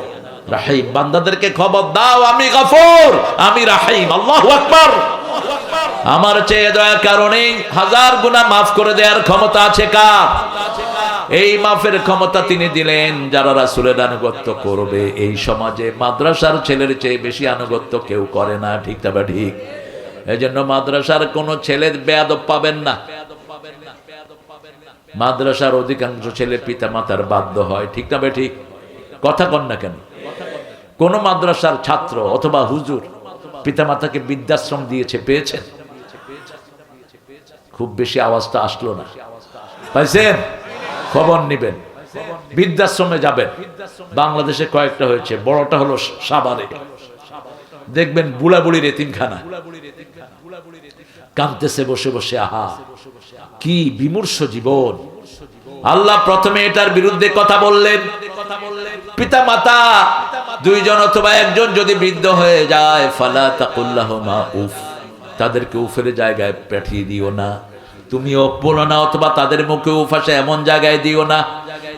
রাহিম, বান্দাদেরকে খবর দাও আমি গাফুর, আমি রাহিম। আল্লাহু আকবার। আমার চেয়ে দয়া কারণে 1000 গুনাহ মাফ করে দেওয়ার ক্ষমতা আছে কার? এই মাফের ক্ষমতা তিনি দিলেন যারা রাসূলের আনুগত্য করবে। এই সমাজে মাদ্রাসার ছেলের চেয়ে বেশি আনুগত্য কেউ করে না, ঠিক তবে ঠিক। এজন্য মাদ্রাসার কোন ছেলে বেয়াদব পাবেন না। মাদ্রাসার অধিকাংশ ছেলে পিতা মাতার বাধ্য হয়, ঠিক তবে ঠিক। কথা কন না কেন? কোন মাদ্রাসার ছাত্র অথবা হুজুর পিতা মাতাকে বৃদ্ধাশ্রম দিয়েছে, পেয়েছেন? খুব বেশি আওয়াজটা আসলো না, পাইছেন? খবর নিবেন, বৃদ্ধাশ্রমে যাবেন। বাংলাদেশে কয়েকটা হয়েছে, বড়টা হলো সাভারে, দেখবেন বুড়া বুড়ির এতিমখানা, কাঁদতেছে বসে বসে। আহা, কি বিমূর্ষ জীবন। আল্লাহ প্রথমে এটার বিরুদ্ধে কথা বললেন। পিতা মাতা দুইজন অথবা একজন যদি বৃদ্ধ হয়ে যায়, ফালা তাকুল্লাহুমা উফ, তাদেরকে উফের জায়গায় পাঠিয়ে দিও না, তুমিও বলো না, অথবা তাদের মুখে উফ আসে এমন জায়গায় দিও না।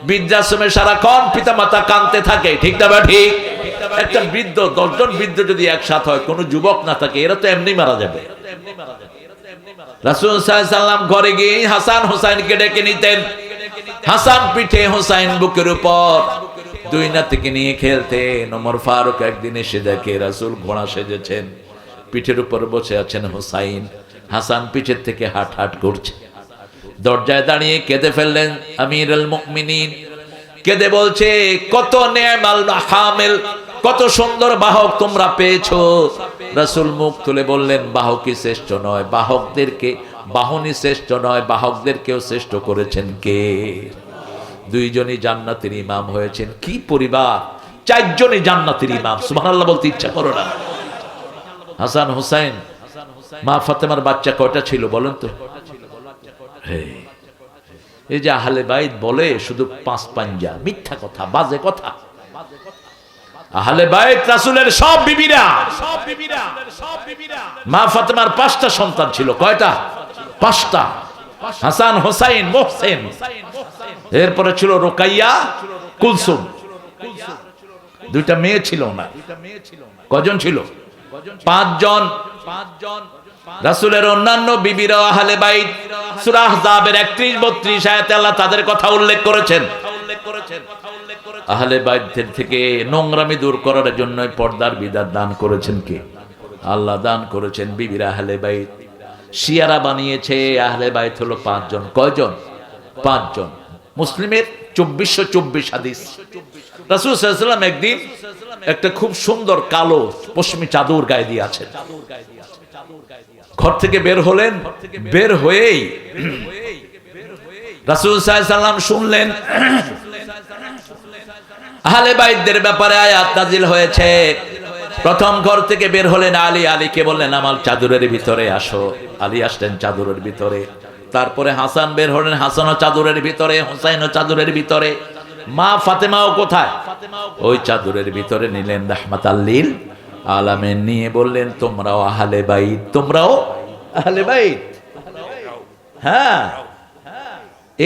বৃদ্ধাশ্রমে সারাক্ষণ পিতা মাতা কাঁদতে থাকে, ঠিক না বা ঠিক? একটা বৃদ্ধ, 10 জন বৃদ্ধ যদি একসাথে হয়, কোনো যুবক না থাকে, এরা তো এমনি মারা যাবে। রাসূল সাল্লাল্লাহু আলাইহি ওয়াসাল্লাম ঘরে গিয়ে হাসান হোসাইনকে ডেকে নিতেন। হাসান পিঠে, হোসাইন বুকের উপর, দুই নাতিকে নিয়ে খেলতেন। ওমর ফারুক একদিন এসে দেখে রাসূল ঘোড়া সেজেছেন, পিঠের উপর বসে আছেন হোসাইন, হাসান পিঠের থেকে হাট হাট করছে। দরজায় দাঁড়িয়ে কেঁদে ফেললেন আমিরুল মুমিনিন, কেঁদে বলছে, কত নেমাল হামিল, কত সুন্দর বাহক তোমরা পেয়েছো। রাসূল মুখ তুলে বললেন, বাহকই শ্রেষ্ঠ নয়, বাহকদেরকে, বাহনই শ্রেষ্ঠ নয়, বাহকদেরকেও শ্রেষ্ঠ করেছেন কে? দুইজনই জান্নাতের ইমাম হয়েছেন। কি পরিবার, 4 জনই জান্নাতের ইমাম। সুবহানাল্লাহ বলতে ইচ্ছা করো না? হাসান হোসেন, মা ফাতেমার বাচ্চা কয়টা ছিল বলেন তো? এই যে আহলে বাইত বলে শুধু 5 পাঞ্জা, মিথ্যা কথা, বাজে কথা। আহলে বাইত রাসূলের সব বিবিরা, মা ফাতেমার 5টা সন্তান ছিল। কয়টা? 5টা। হাসান, হোসাইন, মোহসেন, এরপরে ছিল রোকাইয়া, কুলসুম। 2টা মেয়ে ছিল না। কজন ছিল? 5 জন। রাসূলের অন্যান্য বিবিরা আহলে বাইত, সূরা আহজাবের 31-32 আয়াতে আল্লাহ তাদের কথা উল্লেখ করেছেন। আহলে বাইতের থেকে নোংরামি দূর করার জন্য পর্দার বিধান দান করেছেন কে? আল্লাহ দান করেছেন বিবিরা আহলে বাইত। শিয়ারা বানিয়েছে আহলে বাইত হলো 5 জন। কয়জন? 5 জন। মুসলিমের 2424 হাদিস। রাসূল সাল্লাল্লাহু আলাইহি ওয়াসাল্লাম একদিন একটা খুব সুন্দর কালো পশমি চাদর গায়ে দিয়ে আছেন। ঘর থেকে বের হলেন, বের হয়েই রাসূল সাল্লাল্লাহু আলাইহি ওয়াসাল্লাম শুনলেন আহলে বাইতদের ব্যাপারে আয়াত নাযিল হয়েছে। প্রথম ঘর থেকে বের হলেন আলী, আলীকে বললেন আমার চাদরের ভিতরে আসো। আলী আসলেন চাদরের ভিতরে। তারপরে হাসান বের হলেন, হাসানও চাদরের ভিতরে, হোসাইনও চাদরের ভিতরে। মা ফাতেমাও কোথায়? ওই চাদরের ভিতরে নিলেন রাহমাতাল লিল আলামিন, নিয়ে বললেন তোমরাও আহলে বাইত, তোমরাও আহলে বাইত। হ্যাঁ,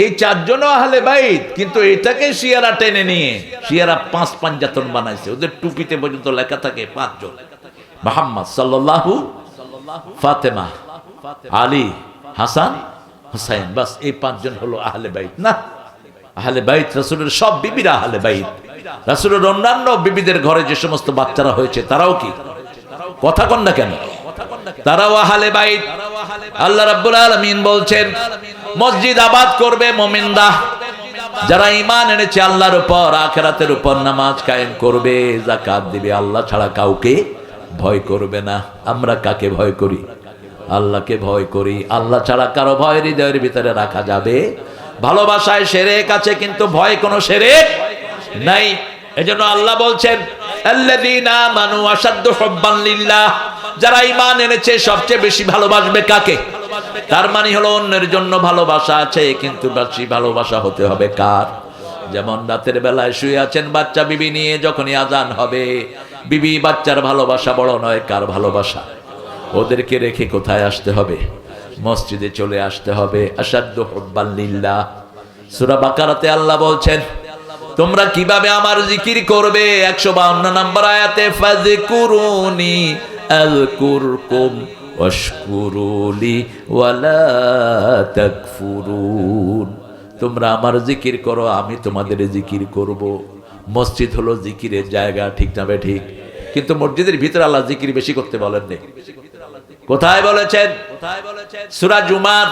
এই 4 জনও আহলে বাইত, কিন্তু এটাকে শিয়ারা টেনে নিয়ে, শিয়ারা 5 পাঞ্জাতন বানাইছে। ওদের টুপিতে পর্যন্ত লেখা থাকে 5 জন, মুহাম্মদ সাল্লাল্লাহু, ফাতেমা, আলী, হাসান, হুসাইন। বাস এই 5 জন হলো আহলে বাইত। না, আহলে বাইত রাসূলের সব বিবিরা আহলে বাইত। রাসূলের অন্যান্য বিবিদের ঘরে যে সমস্ত বাচ্চারা হয়েছে তারাও কি? কথা কন না কেন? তারাও আহলে বাইত। আল্লাহ রাব্বুল আলামিন বলছেন মসজিদ আবাদ করবে মুমিনরা, যারা ঈমান এনেছে আল্লাহর উপর, আখিরাতের উপর, নামাজ কায়েম করবে, যাকাত দিবে, আল্লাহ ছাড়া কাউকে ভয় করবে না। আমরা কাকে ভয় করি? আল্লাহকে ভয় করি। আল্লাহ ছাড়া কারো ভয় হৃদয়ের ভিতরে রাখা যাবে? ভালোবাসায় শিরক আছে, কিন্তু ভয় কোনো শিরক নাই। এজন্য আল্লাহ বলছেন আল্লাযীনা আমানু আশাদ্দু হুব্বান লিল্লাহ, যারা ঈমান এনেছে সবচেয়ে বেশি ভালোবাসবে কাকে? তার মানে হলো অন্যের জন্য ভালোবাসা আছে, কিন্তু বেশি ভালোবাসা হতে হবে কার? যেমন রাতের বেলায় শুয়ে আছেন বাচ্চা বিবি নিয়ে, যখনই আজান হবে বিবি বাচ্চার ভালোবাসা বড় নয়, কার ভালোবাসা? ওদেরকে রেখে কোথায় আসতে হবে? মসজিদে চলে আসতে হবে। আশাদ্দু হুব্বান লিল্লাহ। সূরা বাকারাতে আল্লাহ বলছেন তোমরা কিভাবে আমার জিকির করবে? 152 নম্বর আয়াতে ফাযকুরুনি আযকুরকুম ওয়াশকুরুলি ওয়ালা তাকফুরুন। তোমরা আমার জিকির করো, আমি তোমাদের জিকির করব। মসজিদ হলো জিকিরের জায়গা, ঠিক না বে ঠিক? কিন্তু মসজিদের ভিতরে আল্লাহ জিকির বেশি করতে বলেন না। কোথায় বলেছেন? সূরা জুমার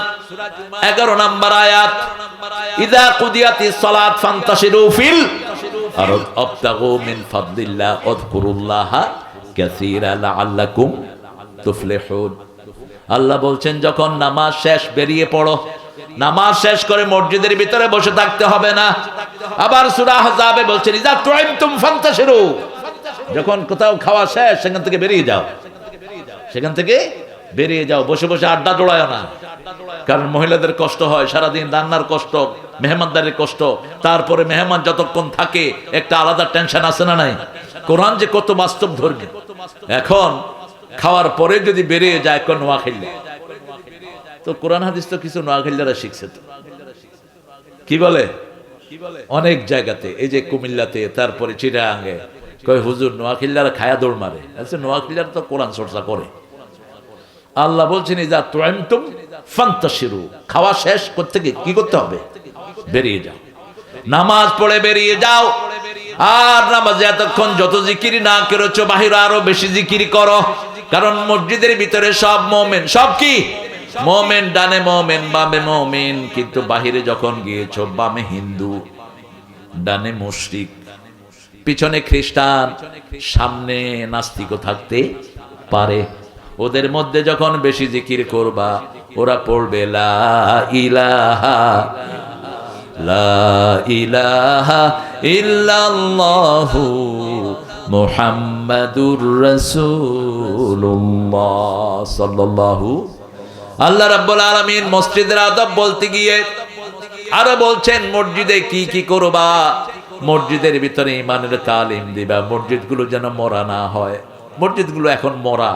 11 নম্বর আয়াত, ইযা কুদিয়াতিস সালাত ফান্তাশিরু ফিল আরদ আবতাগু মিন ফাদলিল্লাহ ওয়াযকুরুল্লাহা কাসীরা লাআল্লাকুম তুফলিহুন। আল্লাহ বলছেন যখন নামাজ শেষ, বেরিয়ে পড়ো, নামাজ শেষ করে মসজিদের ভিতরে বসে থাকতে হবে না। আবার সূরা আহজাবে বলছেন ইযা তুইমতুম ফান্তাশিরু, যখন কোথাও খাওয়া শেষ সেখান থেকে বেরিয়ে যাও, সেখান থেকে বেরিয়ে যাও, বসে বসে আড্ডা জোড়ায় না। কারণ মহিলাদের কষ্ট হয়, সারাদিন রান্নার কষ্ট, মেহমানদারির কষ্ট, তারপরে মেহমান যতক্ষণ থাকে একটা আলাদা টেনশন আছে না নাই? কোরআন যে কত বাস্তব ধর্মী। এখন খাওয়ার পরে যদি বেরিয়ে যায় কোন নোয়াখাইল্লা, তো কোরআন হাদিস তো কিছু নোয়াখাইল্লারা শিখছে, তো কি বলে অনেক জায়গাতে, এই যে কুমিল্লাতে, তারপরে চিটাগাঙ্গে কয় হুজুর নোয়াখাইল্লারা খায়া দৌড় মারে। আচ্ছা, নোয়াখাইল্লারা তো কোরআন চর্চা করে। আল্লাহ বলছেন ইযা তুইমতুম ফান্তাশিরু, খাওয়া শেষ করতে কি করতে হবে? বেরিয়ে যাও, নামাজ পড়ে বেরিয়ে যাও। আর নামাজে এতক্ষণ যত জিকির না করেছো বাহিরে আরো বেশি জিকির করো, কারণ মসজিদের ভিতরে সব মুমিন। সব কি মুমিন? ডানে মুমিন, বামে মুমিন। কিন্তু বাহিরে যখন গিয়েছো বামে হিন্দু, ডানে মুশরিক, পিছনে খ্রিস্টান, সামনে নাস্তিকও থাকতে পারে। ওদের মধ্যে যখন বেশি জিকির করবা, ওরা পড়বে লা ইলাহা লা ইলাহা ইল্লাল্লাহু মুহাম্মাদুর রাসূলুল্লাহ সাল্লাল্লাহু। আল্লাহ রাব্বুল আলামিন মসজিদের আদব বলতে গিয়ে আরো বলছেন মসজিদে কি কি করবা। মসজিদের ভিতরে ইমানের তালিম দিবা। মসজিদগুলো যেন মরা না হয়। মসজিদগুলো এখন মরা,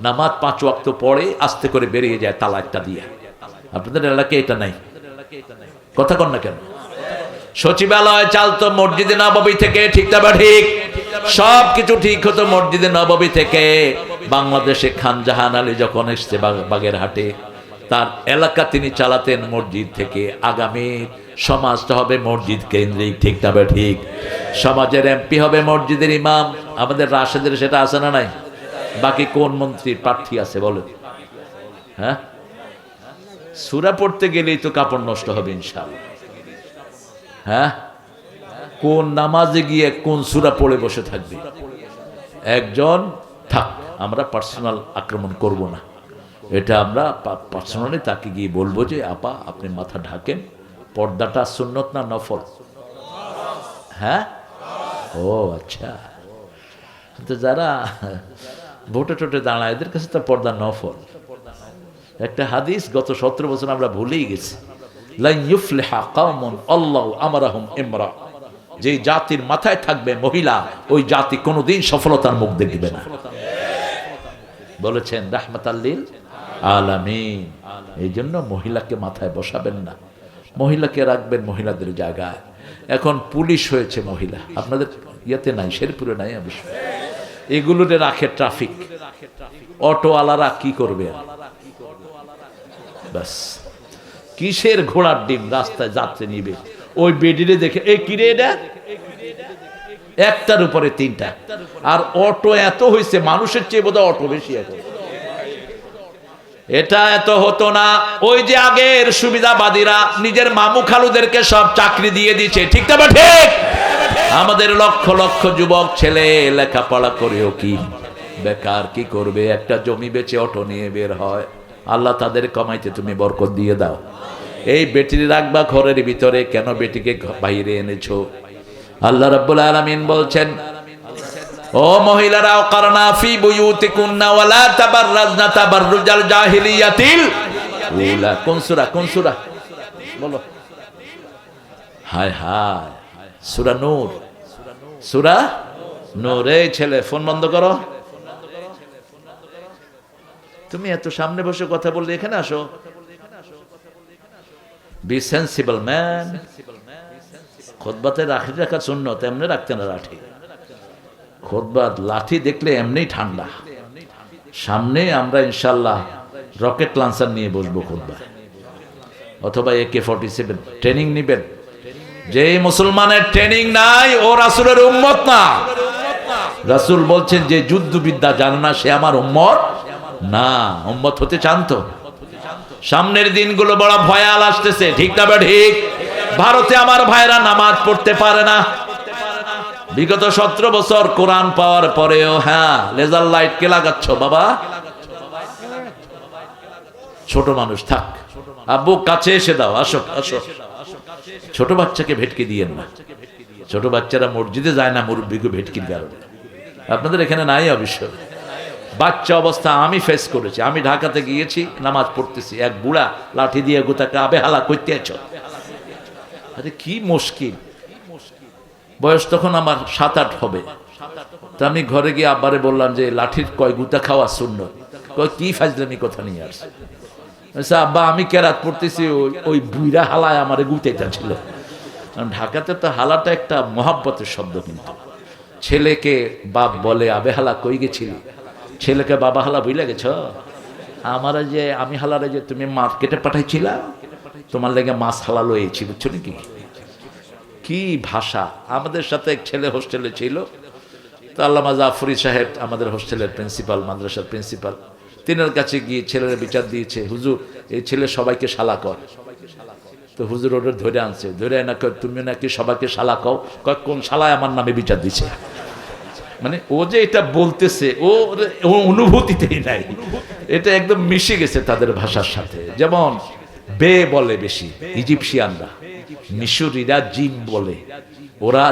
নামাজ 5 ওয়াক্ত পড়ে আস্তে করে বেরিয়ে যায় তালা একটা দিয়ে। আপনাদের এলাকায় এটা নাই? কথা কন না কেন? সচিবালয় চালতো মসজিদে নববী থেকে, ঠিক না বা ঠিক? সব কিছু ঠিক হতো মসজিদে নববী থেকে। বাংলাদেশে খান জাহান আলী যখন এসছে বাগেরহাটে, তার এলাকা তিনি চালাতেন মসজিদ থেকে। আগামী সমাজটা হবে মসজিদ কেন্দ্রিক, ঠিক না বা ঠিক? সমাজের এমপি হবে মসজিদের ইমাম। আমাদের রাশেদের সেটা আছে না নাই? বাকি কোন মন্ত্রীর প্রার্থী আছে বলে? হ্যাঁ, সূরা পড়তে গেলেই তো কাপড় নষ্ট হবে ইনশাআল্লাহ। হ্যাঁ, কোন নামাজে গিয়ে কোন সূরা পড়ে বসে থাকবে? একজন থাক, আমরা পার্সোনাল আক্রমণ করব না। এটা আমরা পার্সোনালি তাকে গিয়ে বলবো যে আপা আপনি মাথা ঢাকেন, পর্দাটা সুন্নত না নফল? হ্যাঁ, ও আচ্ছা। তো যারা ভোটে টোটে দাঁড়ায় এদের কাছে তো পর্দা নফল। একটা হাদিস গত 17 বছর আমরা ভুলেই গেছি, লা ইউফলিহা কওমুন আল্লাহু আমারাহুম ইমরা, যে জাতির মাথায় থাকবে মহিলা, ওই জাতি কোনোদিন সফলতার মুখ দেখবে না, বলেছেন রাহমাতাল লিল আলামিন। এই জন্য মহিলাকে মাথায় বসাবেন না, মহিলাকে রাখবেন মহিলাদের জায়গায়। এখন পুলিশ হয়েছে মহিলা, আপনাদের ইয়েতে নাই, শেরপুরে নাই অবশ্য। এগুলোতে রাখে ট্রাফিক, অটোওয়ালারা কি করবে? বাস কিসের ঘোড়ার ডিম, রাস্তায় যাত্রী নিবে, ওই বেডিরে দেখে এই কিরে এটা, একটার উপরে 3টা। আর অটো এত হয়েছে, মানুষের চেয়ে বোধহয় অটো বেশি এখন। এটা এত হতো না। ওই যে আগের সুবিধাবাদীরা নিজের মামু খালুদেরকে সব চাকরি দিয়ে দিচ্ছে, ঠিক না ঠিক? আমাদের লক্ষ লক্ষ যুবক ছেলে লেখাপড়া করেও কি বেকার, কি করবে? একটা জমি বেচে অটো নিয়ে বের হয়। আল্লাহ তাদের কমাইতে তুমি বরকত দিয়ে দাও। এই বেটি রাখবা ঘরের ভিতরে, কেন বেটিকে বাইরে এনেছো? আল্লাহ রাব্বুল আলামিন বলছেন, ও মহিলারা, ওয়াকারনা ফি বুয়ুতিকুন্না ওয়ালা তাবাররাজনা তাবাররুজাল জাহিলিয়াতিল উলা। কোন সূরা? কোন সূরা বলো? হায় হায়, সূরা নূর। সূরা নূর। এই ছেলে ফোন বন্ধ করো। তুমি এত সামনে বসে কথা বললে, এখানে আসো। B sensible man. খুতবাতে লাঠি রাখা সুন্নত, এমনি রাখতে না লাঠি। খুতবাত লাঠি দেখলে এমনি ঠান্ডা। সামনে আমরা ইনশাল্লাহ রকেট লঞ্চার নিয়ে বসবো খুতবায়, অথবা AK-47 ট্রেনিং নিবেন। যে মুসলমানের ট্রেনিং নাই ও রাসূলের উম্মত না। রাসূল বলছেন যে যুদ্ধবিদ্যা জানে না সে আমার উম্মত না। উম্মত হতে চান তো? সামনের দিনগুলো বড় ভয়াল আসতেছে, ঠিক না ঠিক? ভারতে আমার ভাইরা নামাজ পড়তে পারে না। বিগত 17 বছর কোরআন পাওয়ার পরেও, হ্যাঁ, লেজার লাইট কে লাগাচ্ছ বাবা? ছোট মানুষ থাক, আব্বু কাছে এসে দাও, আসো আসো। ছোট বাচ্চাকে ভেটকি দিয়েন না। ছোট বাচ্চারা মসজিদে যায় না মুরব্বীকে ভেটকির কারণে। আপনাদের এখানে নাই অবশ্য। বাচ্চা অবস্থা আমি ফেস করেছি। আমি ঢাকাতে গিয়েছি, নামাজ পড়তেছি, এক বুড়া লাঠি দিয়ে গোটাকে আবেহালা করতে আছো। আরে কি মুশকিল। বয়স তখন আমার 7-8 হবে। তা আমি ঘরে গিয়ে আব্বারে বললাম যে লাঠির কয় গুতা খাওয়া সুন্নত। কয় কি ফাজলামি কথা নিয়ে আসছে। আব্বা আমি কেরাত পড়তেছি, ওই বুড়া হালায় আমার গুতেটা ছিল। ঢাকাতে তো হালাটা একটা মহাব্বতের শব্দ, কিন্তু ছেলেকে বাপ বলে আবেহালা কই গেছিল, ছেলেকে বাবা হালা বুঝলে গেছ। আমার যে আমি হালারে যে তুমি মার্কেটে পাঠাইছিলা, তোমার লেগে মাছ হালালো এইছি, বুঝছো নাকি? কি ভাষা। আমাদের সাথে এক ছেলে হোস্টেলে ছিল, তো আল্লামা জাফরি সাহেব আমাদের হোস্টেলের প্রিন্সিপাল, মাদ্রাসার প্রিন্সিপাল, তিনার কাছে গিয়ে ছেলের বিচার দিয়েছে, হুজুর এই ছেলে সবাইকে শালা কর। তো হুজুর ওটা ধরে আনছে, ধরে না তুমি নাকি সবাইকে শালা কও। কয় কোন শালায় আমার নামে বিচার দিছে। মানে ও যে এটা বলতেছে ও অনুভূতিতেই নাই, এটা একদম মিশে গেছে তাদের ভাষার সাথে। যেমন বে বলে বেশি ইজিপশিয়ানরা, মিশরীরা জিম বলে, ওরা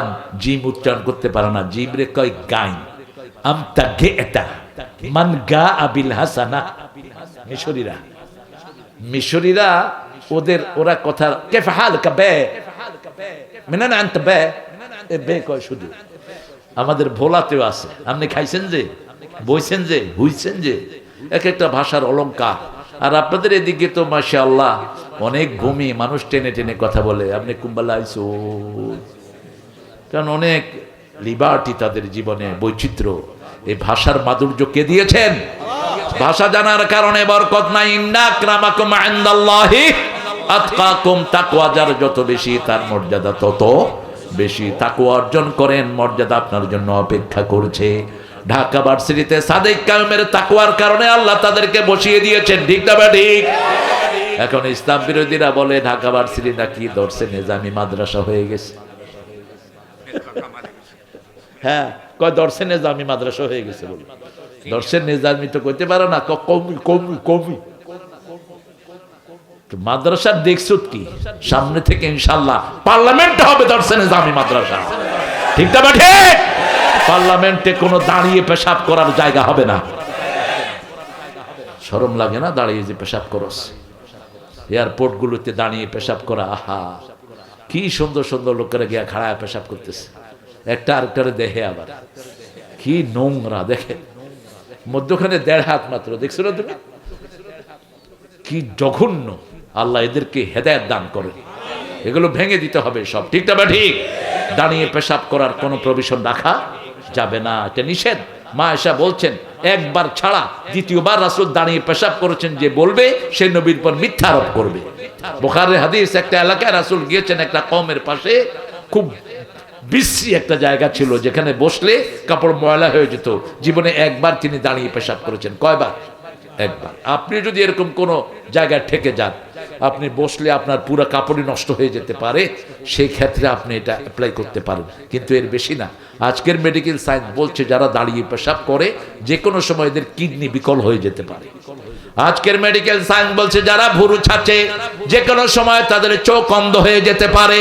জিম উচ্চারণ করতে পারে না, জিম রে কয় গাইন। আমতা গে এটা মান গা আবিল হাসানা। মিশরীরা ওদের ওরা কথা কেফ হালকা বে মেনা না আনতে বে, বে কয় শুধু। আমাদের ভোলাতেও আছে, আপনি খাইছেন যে, বইছেন যে, হুইছেন যে, এক একটা ভাষার অলংকার। আর আপনাদের এদিকে তো মাশাআল্লাহ অনেক ভূমি, মানুষ টেনে টেনে কথা বলে। আপনি কুম্বালা আইসো, কারণ অনেক লিবার্টি তাদের জীবনে, বৈচিত্র্য। এই ভাষার মাধুর্য কে দিয়েছেন? ভাষা জানার কারণে বরকত নাই। ইন্না আকরামাকুম ইনদাল্লাহি আতকাকুম। তাকওয়া যার যত বেশি, তার মর্যাদা তত বেশি। তাকওয়া অর্জন করেন, মর্যাদা আপনার জন্য অপেক্ষা করছে। ঢাকা ভার্সিটিতে সাদেক কায়েমের তাকওয়ার কারণে আল্লাহ তাদেরকে বসিয়ে দিয়েছেন, ঠিক না ঠিক? এখন ইসলাম বিরোধীরা বলে ঢাকা ভার্সিটি নাকি দর্শে নিজামি মাদ্রাসা হয়ে গেছে। হ্যাঁ, কয় দর্শে নিজামি মাদ্রাসা হয়ে গেছে বলে। দর্শে নিজামি তো কইতে পারে না, কমি কমি কমি। মাদ্রাসার দেখছো কি? সামনে থেকে ইনশাআল্লাহ পার্লামেন্ট হবে দর্শে নিজামি মাদ্রাসা, ঠিক না ঠিক? পার্লামেন্টে কোনো দাঁড়িয়ে পেশাব করার জায়গা হবে না। শরম লাগে না দাঁড়িয়ে যে পেশাব করস? এয়ারপোর্ট গুলোতে দাঁড়িয়ে পেশাব করা, আহা কি সুন্দর সুন্দর লোকেরা গিয়া খাড়ায় পেশাব করতেছে, একটা আরেকটারে দেখে, আবার কি নোংরা দেখে। মধ্যখানে 1.5 হাত মাত্র, দেখছো না তুমি? কি জঘন্য। আল্লাহ এদেরকে হেদায়েত দান করে। এগুলো ভেঙে দিতে হবে সব, ঠিক না ঠিক? দাঁড়িয়ে পেশাব করার কোনো প্রভিশন রাখা যাবে না, এটা নিষেধ। মা আয়েশা বলছেন একবার ছাড়া দ্বিতীয়বার রাসূল দাঁড়িয়ে পেশাব করেছেন, যে বলবে সে নবীর পর মিথ্যা আরোপ করবে। বুখারীর হাদিস, একটা এলাকায় রাসূল গিয়েছেন, একটা কওমের পাশে খুব বিশ্রী একটা জায়গা ছিল, যেখানে বসলে কাপড় ময়লা হয়ে যেত। জীবনে একবার তিনি দাঁড়িয়ে পেশাব করেছেন। কয়বার? একবার। আপনি যদি এরকম কোন জায়গায় ঠেকে যান, আপনি বসলে আপনার পুরো কাপড়ই নষ্ট হয়ে যেতে পারে, সেই ক্ষেত্রে আপনি এটা অ্যাপ্লাই করতে পারেন, কিন্তু এর বেশি না। আজকের মেডিকেল সায়েন্স বলছে যারা দাঁড়িয়ে পেশাব করে যে কোনো সময় এদের কিডনি বিকল হয়ে যেতে পারে। আজকের মেডিকেল সায়েন্স বলছে যারা ভুরু ছাড়ছে যে কোনো সময় তাদের চোখ অন্ধ হয়ে যেতে পারে।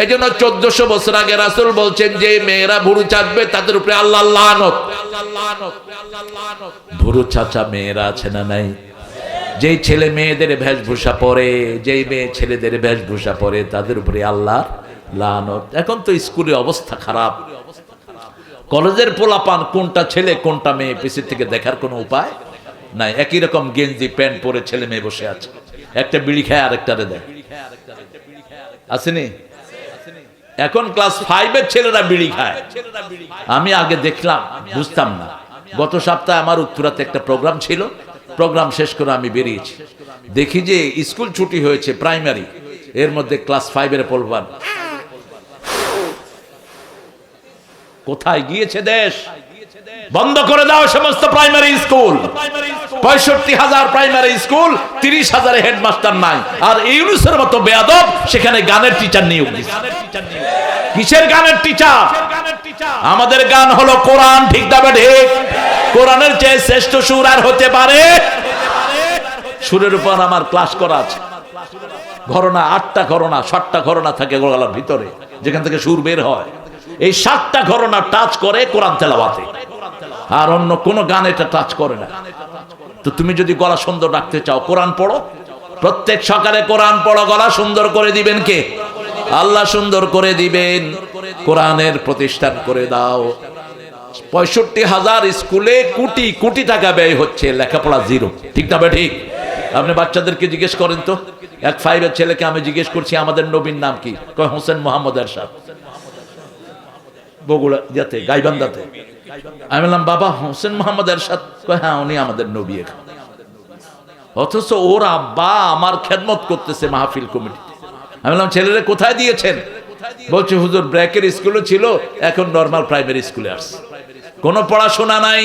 এই জন্য 1400 বছর আগে রাসূল বলছেন যে মেয়েরা ভুরু ছাড়বে তাদের উপরে আল্লাহর লানত। ভুরু ছাঁচা মেয়েরা আছে না নাই? যেই ছেলে মেয়েদের বেশভূষা পরে, যেই মেয়ে ছেলেদের বেশভূষা পরে, তাদের উপরে আল্লাহর লানত। এখন তো স্কুলের অবস্থা খারাপ, কলেজের পোলাপান কোনটা ছেলে কোনটা মেয়ে পিছের থেকে দেখার কোনো উপায় নাই। একই রকম গেঞ্জি প্যান্ট পরে ছেলে মেয়ে বসে আছে, একটা বিড়ি খায় আরেকটারে দেয়, আসেনি? এখন ক্লাস 5-এর ছেলেরা বিড়ি খায়। আমি আগে দেখলাম, বুঝতাম না। গত সপ্তাহে আমার উত্তরাতে একটা প্রোগ্রাম ছিল, প্রোগ্রাম শেষ করে আমি বেরিয়েছি, দেখি যে স্কুল ছুটি হয়েছে প্রাইমারি, এর মধ্যে ক্লাস 5-এর পোলাপান। কোথায় গিয়েছে দেশ? বন্ধ করে দাও সমস্ত primary school. 65,000 primary school, 30,000 headmaster নাই। আর ইউনুসের মতো বেয়াদব সেখানে গানের টিচার নিয়োগ দিচ্ছে। কিসের গানের টিচার? আমাদের গান হলো কোরআন, ঠিক না ঠিক? কোরআনের চেয়ে শ্রেষ্ঠ সুর আর হতে পারে? সুরের উপর আমার ক্লাস করা আছে, ঘরনা 8টা ঘরনা 7টা ঘরনা থাকে গলার ভিতরে, যেখান থেকে সুর বের হয়। এই 7টা ঘরনা টাচ করে কোরআন তেলাওয়াতে, আর অন্য কোন গান এটা টাচ করে না। তো তুমি যদি গলা সুন্দর রাখতে চাও, কোরআন পড়ো, প্রত্যেক সকালে কোরআন পড়ো, গলা সুন্দর করে দিবেন কে? আল্লাহ সুন্দর করে দিবেন। কোরআনের প্রতিষ্ঠান করে দাও। 65,000 স্কুলে কোটি কোটি টাকা ব্যয় হচ্ছে, লেখাপড়া জিরো। ঠিক না? ঠিক। আপনি বাচ্চাদেরকে জিজ্ঞেস করেন তো, এক 5-এর ছেলেকে আমি জিজ্ঞেস করছি আমাদের নবীর নাম কি, কয় হোসেন মোহাম্মদ এরশাদ, বগুড়া যাতে গাইবান্ধাতে। আমি বললাম বাবা হোসেন মোহাম্মদ এরশাদ? কয় হ্যাঁ, উনি আমাদের নবী। অথচ ওর আব্বা আমার খেদমত করতেছে মাহফিল কমিটিতে। আমি বললাম ছেলেরা কোথায় দিয়েছেন? বলছে হুজুর ব্র্যাকের স্কুলে ছিল, এখন নরমাল প্রাইমারি স্কুলে আসছে। কোনো পড়াশোনা নাই।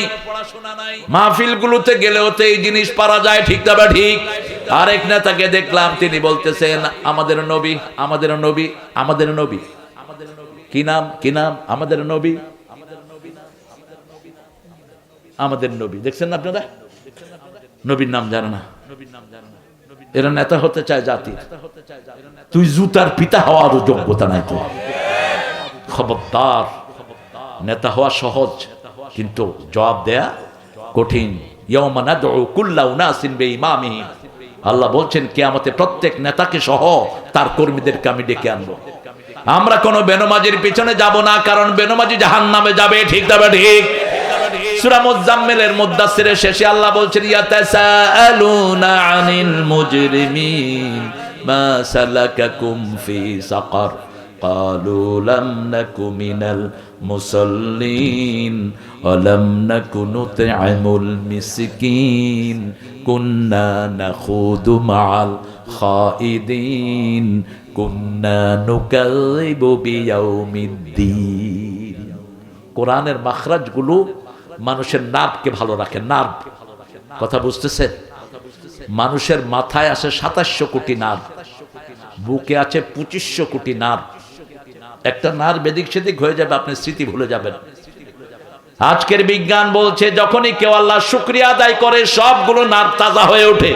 মাহফিল গুলোতে গেলেও তো এই জিনিস পারা যায়। ঠিক না? ঠিক। আরেক নেতাকে দেখলাম, তিনি বলতেছেন আমাদের নবী, আমাদের নবী, আমাদের নবী। কি নাম? কি নাম? আমাদের নবী, আমাদের নবী। দেখছেন না আপনারা? নবীর নাম জানে না। এরা নেতা হতে চায় জাতির। তুই জুতার পিতা হওয়ার যোগ্যতা নাই তো। খবরদার। নেতা হওয়া সহজ, কিন্তু জবাব দেয়া কঠিন। ইয়াউমা নাদউ কুল্লা উনাসিন বিইমামিহিম। আল্লাহ বলছেন কিয়ামতে প্রত্যেক নেতাকে সহ তার কর্মীদেরকে আমি ডেকে আনবো। আমরা কোনো বেনমাজির পিছনে যাব না, কারণ বেনমাজি জাহান্নামে যাবে। ঠিক না? ঠিক। সূরা মুজাম্মিলের মুদাসসিরের শেষে আল্লাহ বলছেন ইয়াতাসাআলুনা আনিল মুজরিমিন মা সালাকাকুম ফি সাকার ক্বালু লাম নাকু মিনাল মুসাল্লিন ওয়া লাম নাকু নুত'আমুল মিসকিন কুন্না নাখুদু মা'আল খাইদিন কুন্না নুকাযযিবু বিয়াউমিদ্দিন। কোরআনের মাখরাজগুলো মানুষের নার্ভকে ভালো রাখে। নার্ভ, কথা বুঝতেছেন? মানুষের মাথায় আছে 2700 কোটি নার্ভ, বুকে আছে 2500 কোটি নার্ভ। একটা নার্ভ এদিক সেদিক হয়ে যাবে, আপনি স্মৃতি ভুলে যাবেন। আজকের বিজ্ঞান বলছে যখনই কেউ আল্লাহ শুকরিয়া আদায় করে, সবগুলো নার্ভ তাজা হয়ে ওঠে।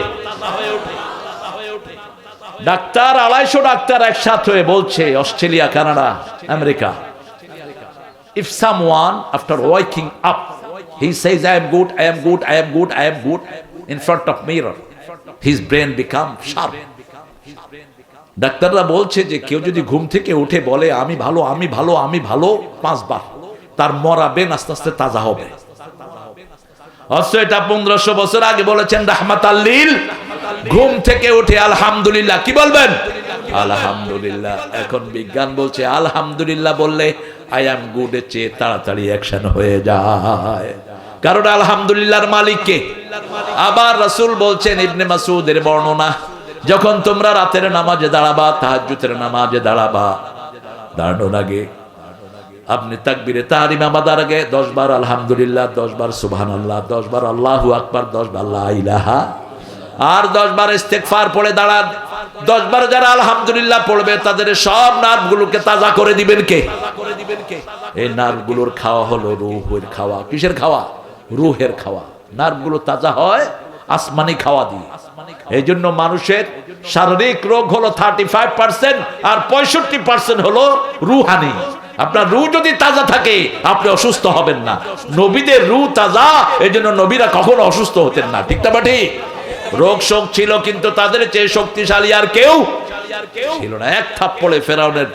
ডাক্তার 250 ডাক্তার একসাথে হয়ে বলছে, Australia, Canada, America, if someone after waking up he says I am good, I am good, I am good, I am good in front of mirror, his brain become sharp. ডাক্তাররা বলছে যে কেউ যদি ঘুম থেকে উঠে বলে আমি ভালো, আমি ভালো, আমি ভালো 5 বার, তার মরা ব্রেন আস্তে আস্তে তাজা হবে। অথচ এটা 1500 বছর আগে বলেছেন রাহমাতাল লিল। ঘুম থেকে উঠে আলহামদুলিল্লাহ কি বলবেন? আলহামদুলিল্লাহ। এখন বিজ্ঞান বলছে আলহামদুলিল্লাহ বললে আই এম গুড এর চেয়ে তাড়াতাড়ি অ্যাকশন হয়ে যায়, কারণ আলহামদুলিল্লাহর মালিক কে? আবার রাসূল বলছেন, ইবনে মাসউদের বর্ণনা, যখন তোমরা রাতের নামাজে দাঁড়াবা, তাহাজ্জুদের নামাজে দাঁড়াবা, দাঁড়ানোর আগে আপনি তাকবীরে তাহরিমা বাঁধার আগে 10 বার আলহামদুলিল্লাহ, 10 বার সুবহানাল্লাহ, 10 বার আল্লাহু আকবার, 10 বার লা ইলাহা, আর 10 বার ইস্তেগফার পড়ে দাঁড়ান। 10 বার যারা আলহামদুলিল্লাহ পড়বে তাদের সব নার্ভগুলোকে তাজা করে দিবেন কে? এই নার্ভগুলোর খাওয়া হলো রূহের খাওয়া। কিসের খাওয়া? রূহের খাওয়া। নার্ভগুলো তাজা হয় আসমানি খাওয়া দিয়ে। এই জন্য মানুষের শারীরিক রোগ হলো 35% আর 65% হলো রূহানি। আপনার রূহ যদি তাজা থাকে আপনি অসুস্থ হবেন না। নবীদের রূহ তাজা, এই জন্য নবীরা কখনো অসুস্থ হতেন না। ঠিক না? ঠিক। রোগ শোক ছিল, কিন্তু তাদের চেয়ে শক্তিশালী আর কেউ ছিল না। এক থাপ্পড়ে ফেরাউনের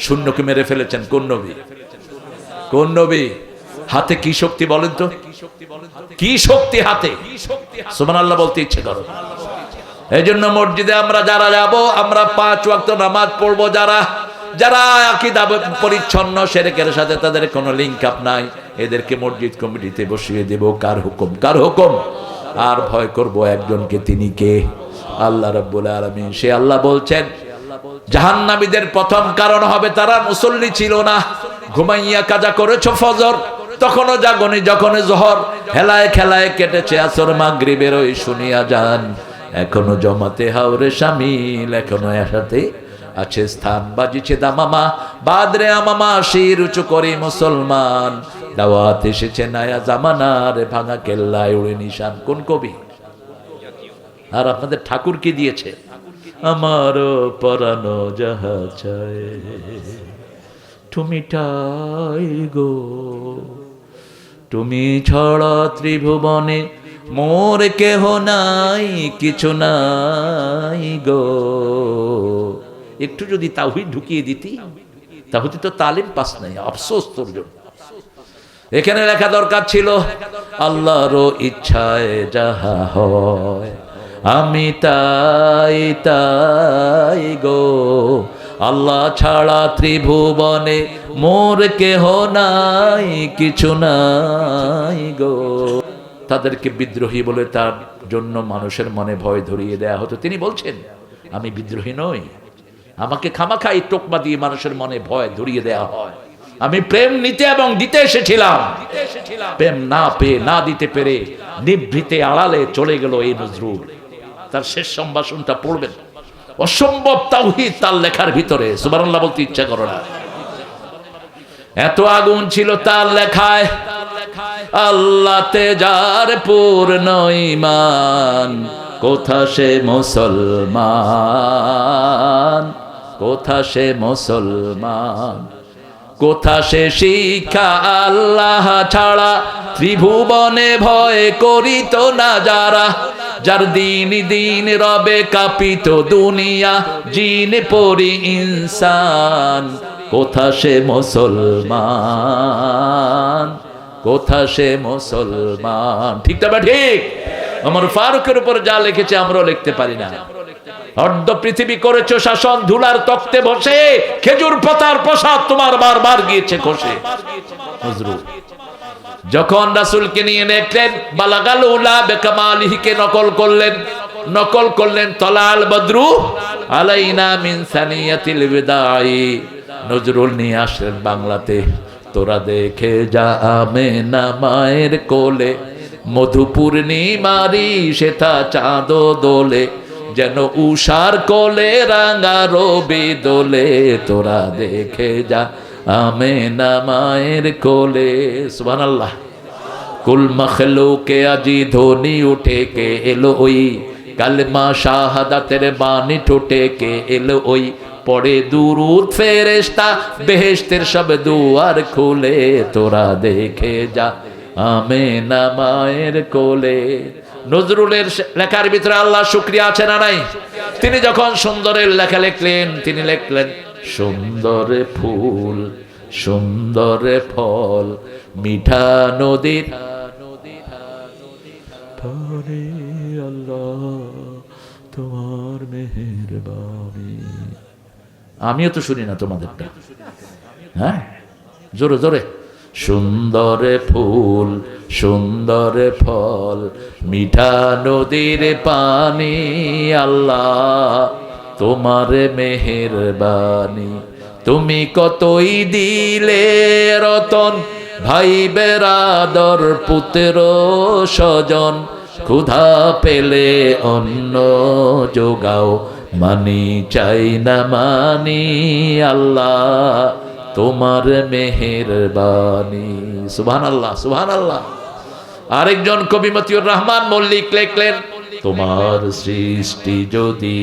সৈন্যকে মেরে ফেলেছেন কোন নবী? কোন নবী? হাতে কি শক্তি বলেন তো? কি শক্তি হাতে? সুবহানাল্লাহ বলতে ইচ্ছে করো। এই জন্য মসজিদে আমরা যারা যাব, আমরা 5 ওয়াক্ত নামাজ পড়বো, যারা আকীদা পরিচ্ছন্ন, শিরকের সাথে তাদের কোনো লিংক আপ নাই, এদেরকে মসজিদ কমিটিতে বসিয়ে দেব। কার হুকুম? কার হুকুম? আর ভয় করব একজনকে, তিনি কে? আল্লাহ রাব্বুল আলামিন। সে আল্লাহ বলছেন জাহান্নামীদের প্রথম কারণ হবে তারা মুসল্লি ছিল না। ঘুমাইয়া কাজা করেছো ফজর, তখনও জাগনি যখন জোহর, হেলায় খেলায় কেটেছে আসর, মাগরিবের ওই শুনিয়া যান, এখনো জমাতে হাওরে শামিল, এখনো একসাথে আছে স্থান, বাজিছে দামামা, বাদরে আমামা, শির উঁচু করে মুসলমান, দাওয়াত এসেছে নয়া জামানার, ভাঙা কেল্লায় উড়ে নিশান। কোন কবি? আর আপনাদের ঠাকুর কি দিয়েছে? আমারও পরানো যাহা চায় তুমি ঠাই গো, তুমি ছড়া ত্রিভুবনে মোর কেহ নাই, কিছু নাই গো। একটু যদি তাওহীদ ঢুকিয়ে দিতি, তাহলে তো তালিম পাস নাই, আফসোস তোর জন্য। এখানে লেখা দরকার ছিল আল্লাহর ইচ্ছায় যাহা হয় আমি তাই তাই গো, আল্লাহ ছাড়া ত্রিভুবনে মোর কেহ নাই, কিছু নাই গো। তাদেরকে বিদ্রোহী বলে তার জন্য মানুষের মনে ভয় ধরিয়ে দেয়া হতো। তিনি বলছেন আমি বিদ্রোহী নই, আমাকে খামাখাই টোকমা দিয়ে মানুষের মনে ভয় ধরিয়ে দেয়া হয়। আমি প্রেম নিতে এবং দিতে এসেছিলাম, প্রেম না পেয়ে না দিতে পেরে নিভৃতে আড়ালে চলে গেল এই নজরুল। তার শেষ সম্ভাষণটা পড়বেন, অসম্ভব তাওহীদ তার লেখার ভিতরে। সুবহানাল্লাহ বলতে ইচ্ছা করো না, এত আগুন ছিল তার লেখায়। আল্লাহতে যার পূর্ণ ঈমান, কোথা সে মুসলমান, কোথা সে মুসলমান, কোথা সে শিক্ষা আল্লাহ ছাড়া ত্রিভুবনে ভয় করিত না যারা, যার দিন দিন রবে কাঁপিত দুনিয়া জিন পরি ইনসান, কোথা সে মুসলমান, কোথা সে মুসলমান। ঠিক না? ঠিক। আমার ফারুকের উপর যা লিখেছে আমরাও লিখতে পারি না। অর্ধ পৃথিবী করেছো শাসন, ধুলার তক্তে বসে খেজুর পাতার প্রসাদ তোমার বারবার গিয়েছে খসে। নজরুল যখন রাসূলকে নিয়ে দেখলেন, বালাগাল উলা বিকামালিহিকে নকল করলেন, তলাল বদরু আলাইনা মিন সানিয়াতিল বিদাই, নজরুল নিয়ে আসলেন বাংলাতে। তোরা দেখে যা আমেনা মায়ের কোলে, মধু পূর্ণিমারি সেথা চাঁদ দোলে, যেন উষার কোলে রাঙা রবি দোলে, তোরা দেখে যা আমেনা মায়ের কোলে। সুবহানাল্লাহ। কুল মখলুকে আজি ধ্বনি উঠে কে এলো ওই, কালেমা শাহাদাতের বাণী ঠোঁটে কে এলো ওই, পড়ে দুরূদ ফেরেশতা বেহেশতের সব দুয়ার খুলে, তোরা দেখে যা আমেনা মায়ের কোলে। নজরুলের লেখার ভিতরে আল্লাহ শুকরিয়া আছে না নাই? তিনি যখন সুন্দরের লেখা লিখলেন, তিনি লিখলেন সুন্দর ফুল সুন্দর ফল, মিঠা নদীর পানি, আল্লাহ তোমার মেহেরবানি। আমিও তো শুনি না তোমাদেরটা, হ্যাঁ জোরে জোরে। সুন্দর ফুল সুন্দর ফল, মিঠা নদীর পানি, আল্লাহ তোমার মেহেরবানি। তুমি কতই দিলে রতন, ভাই বেরাদর পুত্র স্বজন, ক্ষুধা পেলে অন্ন যোগাও, মানি চাই না মানি, আল্লাহ তোমার মেহেরবানি। সুবহানাল্লাহ সুবহানাল্লাহ। আরেকজন কবি মতিউর রহমান মল্লিক লিখলেন, তোমার সৃষ্টি যদি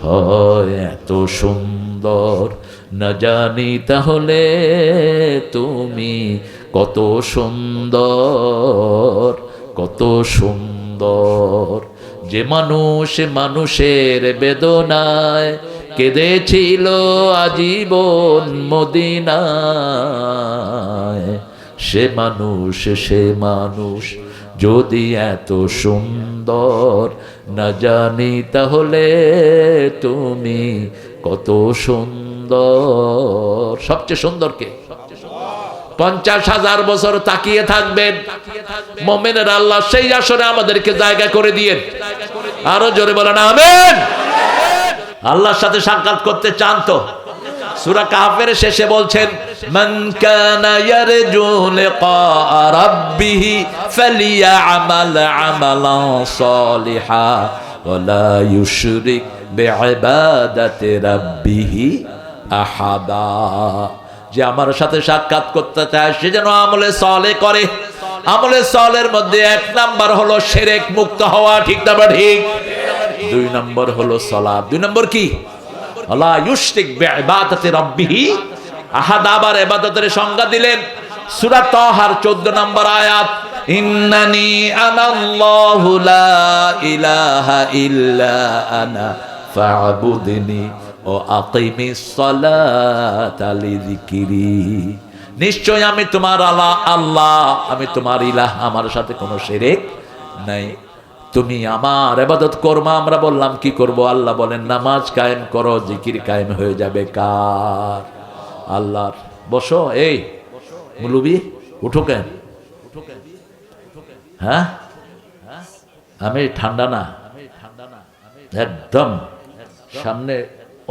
হয় এত সুন্দর, না জানি তাহলে তুমি কত সুন্দর, কত সুন্দর। যে মানুষ মানুষের বেদনায় কেঁদেছিল আজীবন মদিনায়, সে মানুষ যদি এত সুন্দর, না জানি তাহলে তুমি কত সুন্দর। সবচেয়ে সুন্দর কে? 50,000 বছর তাকিয়ে থাকবেন মুমিনের, আল্লাহ সেই আসরে আমাদেরকে জায়গা করে দিয়েন। আরো জোরে বলেন আমিন। আল্লাহর সাথে সাক্ষাৎ করতে চান তো? সূরা কাহফের শেষে বলছেন, মান কানা ইয়ারজু লিকা রাব্বিহ ফালিয়ামাল আমালান সালিহা ওয়ালা ইউশরিক বিইবাদাতি রাব্বিহ আহাদা। যে আমার সাথে সাক্ষাৎ করতে চায় সে যেন আমলে সালেহ করে। আমলে সালেহের মধ্যে 1 নাম্বার হলো শিরক মুক্ত হওয়া। ঠিক না ঠিক? দুই নম্বর হলো সালাত। দুই নম্বর কি? আল্লাহ ইউশরিক বিইবাদাতি রাব্বিহি আহাদ। আবার ইবাদতের সংজ্ঞা দিলেন সূরা তাহার 14 নম্বর আয়াত, ইন্নানি আনাল্লাহু লা ইলাহা ইল্লা আনা ফা'বুদনি ওয়া আকিমিস সালাতা লিযিকরি। নিশ্চয় আমি তোমার আল্লাহ, আমি তোমার ইলাহ, আমার সাথে কোনো শিরক নাই, তুমি আমার ইবাদত করবা। আমরা বললাম কি করব? আল্লাহ বলেন নামাজ কায়েম করো, জিকির কায়েম হয়ে যাবে কার? আল্লাহর। বসো, এই মুলুবি উঠো কেন? হ্যাঁ, আমি ঠান্ডা না, একদম সামনে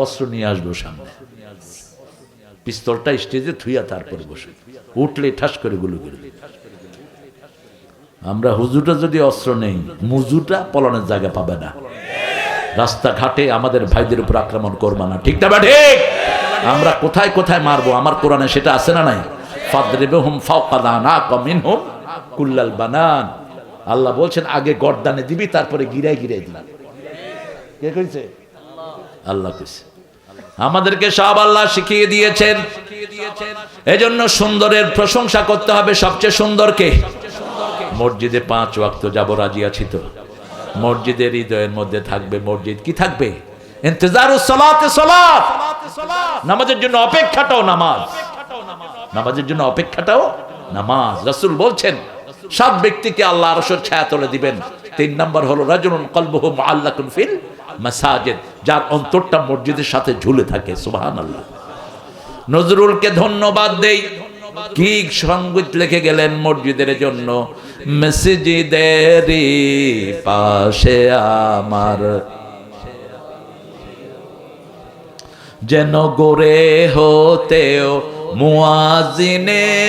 অস্ত্র নিয়ে আসবো, সামনে পিস্তলটা স্টেজে থুইয়া তারপরে বসে, উঠলে ঠাস করে গুলো করে। আমরা হুজুরটা যদি অস্ত্র নেই, মুজুটা পলানের জায়গা পাবে না। রাস্তাঘাটে আমাদের ভাইদের উপর আক্রমণ করবা না, ঠিক না? ঠিক। আমরা কোথায় কোথায় মারবো আমার কোরআনে সেটা আছে না নাই? ফাদরিবহুম ফাওকা আনাকা মিনহুম কুল্লাল বানান। আল্লাহ বলছেন আগে গর্দানে দিবি, তারপরে গিরায় গিরায় দিবি। কে কইছে? আল্লাহ কইছে। আমাদেরকে সব আল্লাহ শিখিয়ে দিয়েছেন। এজন্য সুন্দরের প্রশংসা করতে হবে। সবচেয়ে সুন্দর কে? মসজিদে 5 ওয়াক্ত যাব, রাজি আছি তো? মসজিদের হৃদয়ের মধ্যে থাকবে মসজিদ। কি থাকবে? ইন্তজারুস সালাতে সালাত। নামাজের জন্য অপেক্ষাটাও নামাজ, নামাজের জন্য অপেক্ষাটাও নামাজ। রাসূল বলছেন 7 ব্যক্তিকে আল্লাহ আরশের ছায়া তলে দিবেন। 3 নম্বর হলো রাজুলুন কলবুহু মুআল্লাকুন ফিল মাসাজিদ, যার অন্তরটা মসজিদের সাথে ঝুলে থাকে। সুবহানাল্লাহ। নজরুলকে ধন্যবাদ দেই, কি সঙ্গীত লিখে গেলেন মসজিদের জন্য। মসজিদের পাশে আমার যেন গড়ে হতেও মুয়াজ্জিনের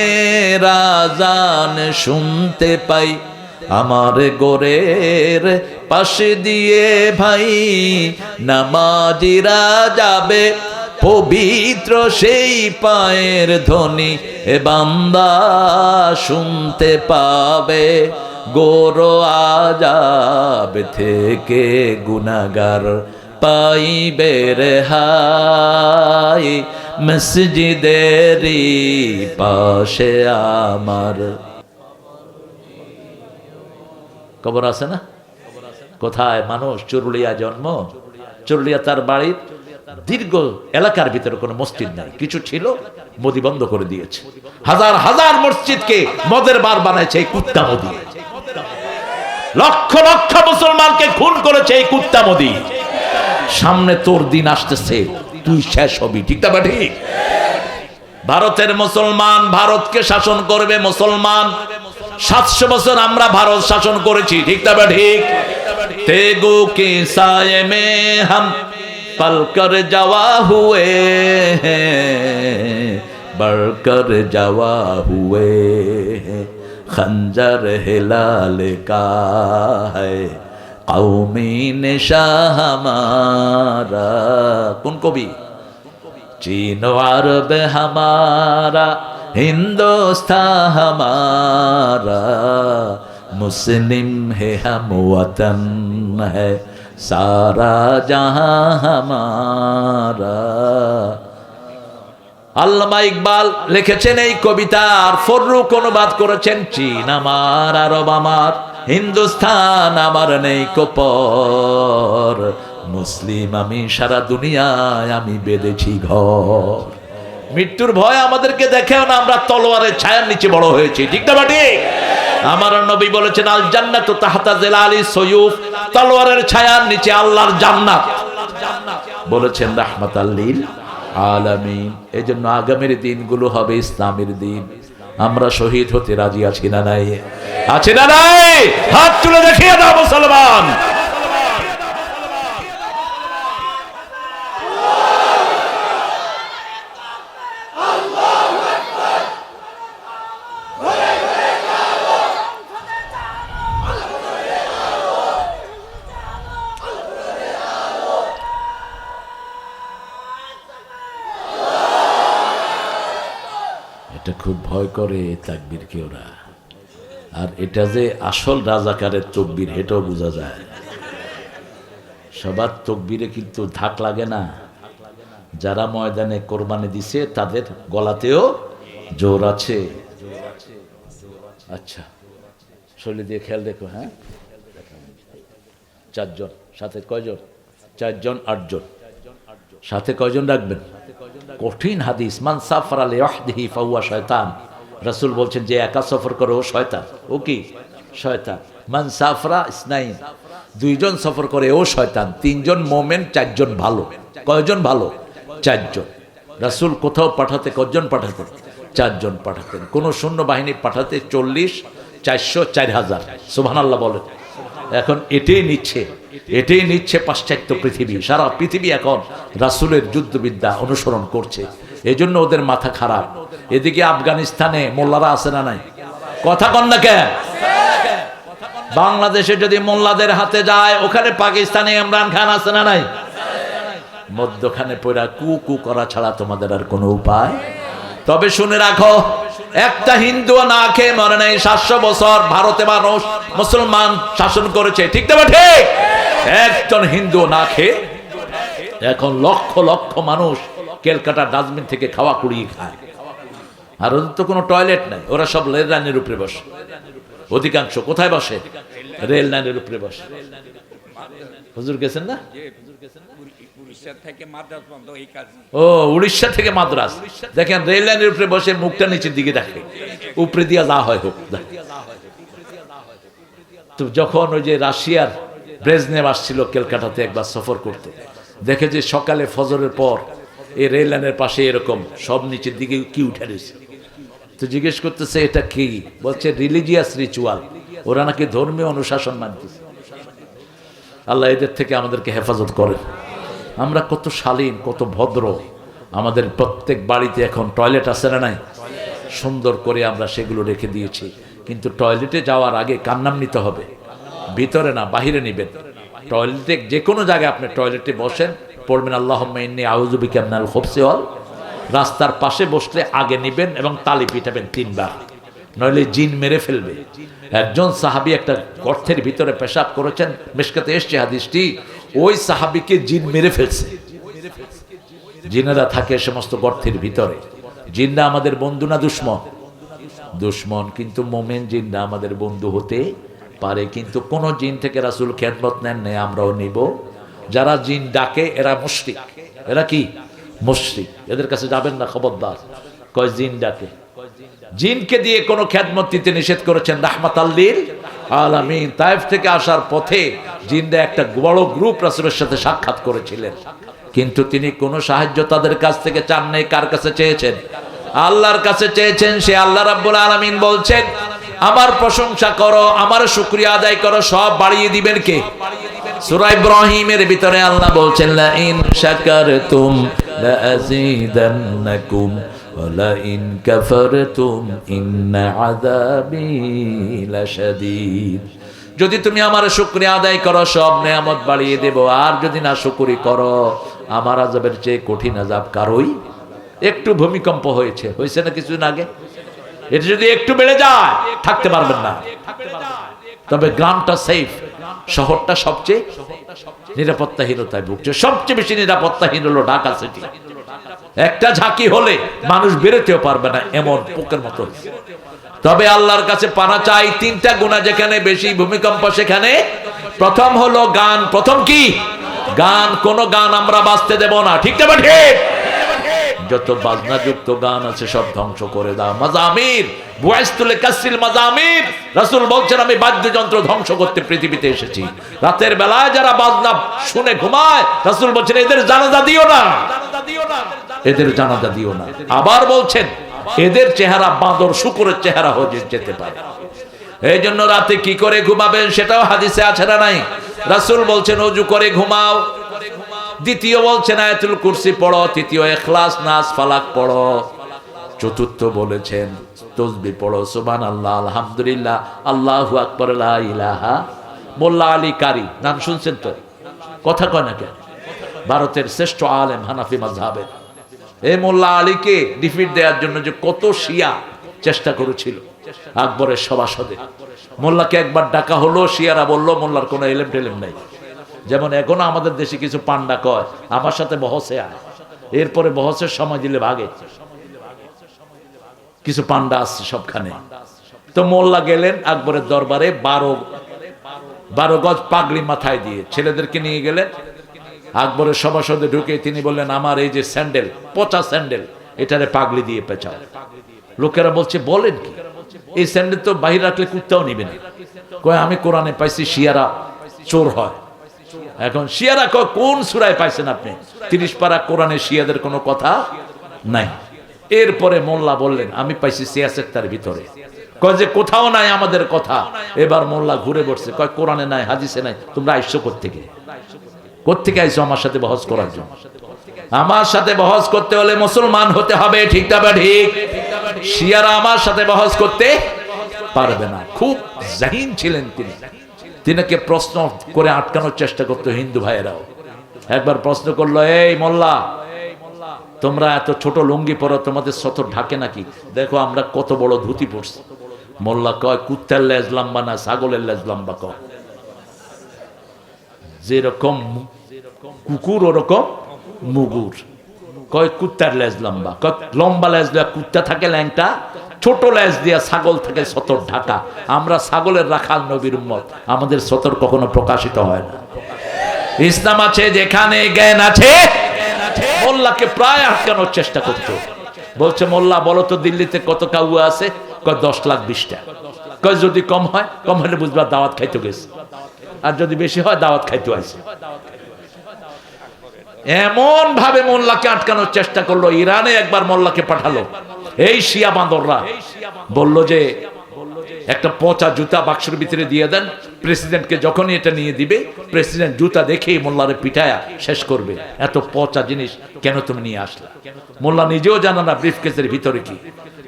আযান শুনতে পাই, আমার গোরের পাশে দিয়ে ভাই নামাজিরা যাবে, পবিত্র সেই পায়ের ধ্বনি এ বান্দা শুনতে পাবে। গোর আযাব থেকে গুনাহগার পাইবে রেহাই, মসজিদেরই পাশে আমার। কবর আছে না? কোথায়? মানুষ চুরুলিয়া জন্ম, চুরুলিয়া তার বাড়ির দীর্ঘ এলাকার ভিতরে কোনো মসজিদ নাই। কিছু ছিল, মোদি বন্ধ করে দিয়েছে। হাজার হাজার মসজিদকে মদের বার বানাইছে এই কুত্তা মোদি। লক্ষ লক্ষ মুসলমানকে খুন করেছে এই কুত্তা মোদি। সামনে তোর দিন আসতেছে, তুই শেষ হবি, ঠিক না? ঠিক। ভারতের মুসলমান ভারতকে শাসন করবে মুসলমান। 700 বছর আমরা ভারত শাসন করেছি, ঠিক না? ঠিক। তেগু কে সায়ে মে হাম পলকর যাওয়া হুয়ে বড়কর যাওয়া হুয়ে, খঞ্জর হিলাল কা হ্যায় কওমি নিশা হামারা। কোন কবি? चीन अरब हमारा, हिंदुस्तान हमारा, मुस्लिम है हम वतन है सारा जहां हमारा। আল্লামা ইকবাল লিখেছেন এই কবিতা, আর ফররুক অনুবাদ করেছেন। চীন আমার, আরব আমার, হিন্দুস্তান আমার নেই কোপর, মুসলিম আমি সারা দুনিয়ায় আমি বেঁধেছি ঘর। মৃত্যুর ভয় আমাদেরকে দেখেও না, আমরা তলোয়ারের ছায়ার নিচে বড় হয়েছি, ঠিক না? ঠিক। আমার নবী বলেছেন আল জান্নাতু তাহতা জিলালি সুয়ুফ, তলোয়ারের ছায়ার নিচে আল্লাহর জান্নাত। বলেছেন রাহমাতাল লিল আলামিন। এজন্য আগামীর দিনগুলো হবে ইসলামের দিন। আমরা শহীদ হতে রাজি আছি না নাই? আছি না নাই? হাত তুলে দেখিয়ে দাও মুসলমান। এটা খুব ভয় করে তাকবীরকে ওরা। আর এটা যে আসল রাজাকারের তকবীর এটাও বোঝা যায়। সবার তকবীরে কিন্তু ধাক লাগে না। যারা ময়দানে কোরবানি দিছে তাদের গলাতেও জোর আছে। আচ্ছা, শরীর দিয়ে খেয়াল দেখো। হ্যাঁ, 4 জন, সাথে কয়জন? 4 জন, 8 জন, সাথে কয়জন রাখবেন? কঠিন হাদিস, মান সাফারা লিওয়াহদিহি ফাহুয়া শয়তান। রাসূল বলছেন যে একা সফর করে ও শয়তান। ও কি? শয়তান। মান সাফরা ইসনাইন, 2 জন সফর করে ও শয়তান। 3 জন মোমেন, 4 জন ভালো। কয়জন ভালো? 4 জন। রাসূল কোথাও পাঠাতে কয়জন পাঠাতেন? 4 জন পাঠাতেন। কোন সৈন্য বাহিনী পাঠাতে 40, 400, 4000। সুবহানাল্লাহ বলেন। এখন এটাই নিচ্ছে পাশ্চাত্য পৃথিবী। সারা পৃথিবী এখন রাসূলের যুদ্ধবিদ্যা অনুসরণ করছে, এজন্য ওদের মাথা খারাপ। এদিকে আফগানিস্তানে মোল্লারা আছে না নাই? কথা কন না কেন? বাংলাদেশে যদি মোল্লাদের হাতে যায়, ওখানে পাকিস্তানে ইমরান খান আছে না নাই? মধ্যখানে পড়া কু করা ছাড়া তোমাদের আর কোনো উপায়। তবে শুনে রাখো, একটা হিন্দু না খেয়ে মরে নাই। 700 বছর ভারতে মানুষ মুসলমান শাসন করেছে, ঠিক না? ঠিক। একজন হিন্দু না খেয়ে এখন লক্ষ লক্ষ মানুষ ক্যালকাটা ডাস্টবিন থেকে খাওয়া কুড়িয়ে খায়। আর ওদের তো কোনো টয়লেট নাই, ওরা সব রেল লাইনের উপরে বসে। অধিকাংশ কোথায় বসে? রেল লাইনের উপরে বসে। হুজুর গেছেন না? ও, উড়িষ্যা থেকে মাদ্রাস। দেখেন রেল লাইনের উপরে বসে মুখটা নিচের দিকে দেখে, উপরে দিয়া যা হয় হোক। তো যখন ওই যে রাশিয়ার ব্রেজনেভ আসছিল ক্যালকাটাতে একবার সফর করতে, দেখে যে সকালে ফজরের পর এই রেল লাইনের পাশে এরকম সব নিচের দিকে কি উঠে রয়েছে। তো জিজ্ঞেস করতেছে এটা কি? বলছে রিলিজিয়াস রিচুয়াল। ওরা নাকি ধর্মীয় অনুশাসন মানতেছে। আল্লাহ এদের থেকে আমাদেরকে হেফাজত করে। আমরা কত শালীন, কত ভদ্র। আমাদের প্রত্যেক বাড়িতে এখন টয়লেট আছে না নাই? সুন্দর করে আমরা সেগুলো রেখে দিয়েছি। কিন্তু টয়লেটে যাওয়ার আগে কার নাম নিতে হবে? ভিতরে না, বাহিরে নিবেন। টয়লেটে যে কোনো জায়গায় আপনি টয়লেটে বসেন, পড়বেন আল্লাহুম্মা ইন্নী আউযু বিকা মিনাল খুবসি ওয়াল। রাস্তার পাশে বসলে আগে নিবেন এবং তালি পিটাবেন 3 বার, নইলে জিন মেরে ফেলবে। একজন সাহাবী একটা গর্তের ভিতরে পেশাব করেছেন, মিশকাতে এসছে হাদিসটি। ওই সাহাবীকে জিন মেরে ফেলছে। জিনেরা থাকে সমস্ত গর্তের ভিতরে। জিনরা আমাদের বন্ধু না দুশ্মন? দুশ্মন। কিন্তু মোমেন জিনরা আমাদের বন্ধু হতে পারে। কিন্তু কোন জিন থেকে রাসূল খেদমত নেন নাই, আমরাও নিব। যারা জিন ডাকে এরা মুশরিক। এরা কি? মুশরিক। এদের কাছে যাবেন না, খবরদার। কয় জিন ডাকে। জিনকে দিয়ে কোনো খেদমত দিতে নিষেধ করেছেন রাহমাতাল লিল আলামিন। তায়েফ থেকে আসার পথে জিনরা একটা বড় গ্রুপ রাসূলের সাথে সাক্ষাৎ করেছিলেন, কিন্তু তিনি কোনো সাহায্য তাদের কাছ থেকে চান নাই। কার কাছে চেয়েছেন? আল্লাহর কাছে চেয়েছেন। সে আল্লাহ রাব্বুল আলামিন বলছেন, আমার প্রশংসা করো, আমার শুকরিয়া আদায় করো, সব বাড়িয়ে দিবেন কে? সূরা ইব্রাহিমের ভিতরে আল্লাহ বলছেন, লা ইন শাকারতুম লা আযীদান্নাকুম ওয়া লা ইন কাফারতুম ইন্না আযাবি লাশাদীদ। যদি তুমি আমার শুকরিয়া আদায় করো, সব নেয়ামত বাড়িয়ে দেব। আর যদি না শুকরি করো, আমার আযাবের চেয়ে কঠিন আযাব কারোই। একটু ভূমিকম্প হয়েছে না কিছুদিন আগে, এটা যদি একটু বেড়ে যায় থাকতে পারবেন না। তবে গ্রামটা সেফ, শহরটা সবচেয়ে নিরাপত্তাহীনতায় ভুগছে। সবচেয়ে বেশি নিরাপত্তাহীন হলো ঢাকা সিটি। একটা ঝাঁকি হলে মানুষ বেরোতেও পারবে না, এমন পোকের মতো। তবে আল্লাহর কাছে পানা চাই 3টা গুনাহ যেখানে বেশি, ভূমিকম্প সেখানে। প্রথম হলো গান। প্রথম কি? গান। কোন গান আমরা বাজতে দেব না, ঠিক না? ঠিক। যত বাজনাযুক্ত গান আছে সব ধ্বংস করে দাও। মাজামির বুয়াইস্তুল কাসরিল মাজামির। রাসূল বলছেন, আমি বাদ্যযন্ত্র ধ্বংস করতে পৃথিবীতে এসেছি। রাতের বেলায় যারা বাজনা শুনে ঘুমায়, রাসূল বলছেন এদের জানাজা দিও না, এদের জানাজা দিও না। আবার বলছেন এদের চেহারা বাঁদর শুকরের চেহারা হয়ে যেতে পারে। এই জন্য রাতে কি করে ঘুমাবেন সেটাও হাদিসে আছে না নাই? রাসূল বলছেন ওযু করে ঘুমাও। দ্বিতীয় বলছেন আয়াতুল কুরসি পড়ো। তৃতীয় ইখলাস নাস ফালাক পড়ো। চতুর্থ বলেছেন তাসবিহ পড়ো, সুবহানাল্লাহ, আলহামদুলিল্লাহ, আল্লাহু আকবার, লা ইলাহা। মোল্লা আলী কারি নাম শুনছেন তো? কথা কয় না কেন? ভারতের শ্রেষ্ঠ আলেম হানাফি মাযহাবের। এই মোল্লা আলীকে ডিফিট দেওয়ার জন্য যে কত শিয়া চেষ্টা করেছিল আকবরের সভাসদে। মোল্লাকে একবার ডাকা হলো, শিয়ারা বলল মোল্লার কোনো এলেম টেলেম নাই। যেমন এখনো আমাদের দেশে কিছু পান্ডা কয় আমার সাথে বহসে আয়, এরপরে বহসের সময় দিলে ভাগে। কিছু পান্ডা আছে সবখানে। তো মোল্লা গেলেন আকবরের দরবারে, 12 গজ পাগড়ি মাথায় দিয়ে ছেলেদেরকে নিয়ে গেলেন আকবরের সভাসদে ঢুকে। তিনি বললেন, আমার এই যে স্যান্ডেল, পচা স্যান্ডেল, এটারে পাগড়ি দিয়ে পেঁচাও। লোকেরা বলছে, বলেন কি, এই স্যান্ডেল তো বাহির রাখলে কুত্তাও নিবে না। কয়, আমি কোরআনে পাইছি শিয়ারা চোর হয়। এখন শিয়ারা কয়, কোন সূরায় পাইছেন আপনি? 30 পারা কোরআনে শিয়াদের কোনো কথা নাই। এরপরে মোল্লা বললেন, আমি পাইছি সিয়াসেত্তার ভিতরে। কয় যে কোথাও নাই আমাদের কথা। এবার মোল্লা ঘুরে বসছে, কয় কোরআনে নাই, হাদিসে নাই, তোমরা আইসো কোত্থেকে? কোত্থেকে আইসো আমার সাথে বহস করার জন্য? আমার সাথে বহস করতে হলে মুসলমান হতে হবে, ঠিক না ঠিক? শিয়ারা আমার সাথে বহস করতে পারবে না। খুব জাহিন ছিলেন তিনি। তিনাকে প্রশ্ন করে আটকানোর চেষ্টা করতো হিন্দু ভাইয়েরাও। একবার প্রশ্ন করলো, এই মোল্লা, তোমরা এত ছোট লুঙ্গি পরো, তোমাদের সতর ঢাকে নাকি? দেখো আমরা কত বড় ধুতি পরছি। মোল্লা কয়, কুত্তার লেজ লম্বা না ছাগলের লেজ লম্বা? কয় যেরকম কুকুর ওরকম মুগুর। কয় কুত্তার লেজ লম্বা। কয় লম্বা লেজ দিয়া কুত্তা থাকে ল্যাংটা, ছোট লেজ দিয়া ছাগল থাকে সতর ঢাকা। আমরা ছাগলের রাখাল নবীর উম্মত, আমাদের সতর কখনো প্রকাশিত হয় না। ইসলাম আছে যেখানে জ্ঞান আছে। মোল্লাকে প্রায় আটকানোর চেষ্টা করতো। বলছে, মোল্লা বলো তো দিল্লিতে কত কাউয়া আছে? কয় 10,20,000। কয় যদি কম হয়? কম হলে বুঝবা দাওয়াত খাইতে গেছে, আর যদি বেশি হয় দাওয়াত খাইতে আছে। এমন ভাবে মোল্লাকে আটকানোর চেষ্টা করলো। ইরানে একবার মোল্লাকে পাঠালো। এই শিয়া বান্দররা বলল যে একটা পচা জুতা বাক্সের ভিতরে দিয়ে দেন, প্রেসিডেন্টকে যখনই এটা নিয়ে দিবে, প্রেসিডেন্ট জুতা দেখেই মোল্লারে পিটায়া শেষ করবে। এত পচা জিনিস কেন তুমি নিয়ে আসলে? মোল্লা নিজেও জানা না ব্রিফকেসের ভিতরে কি।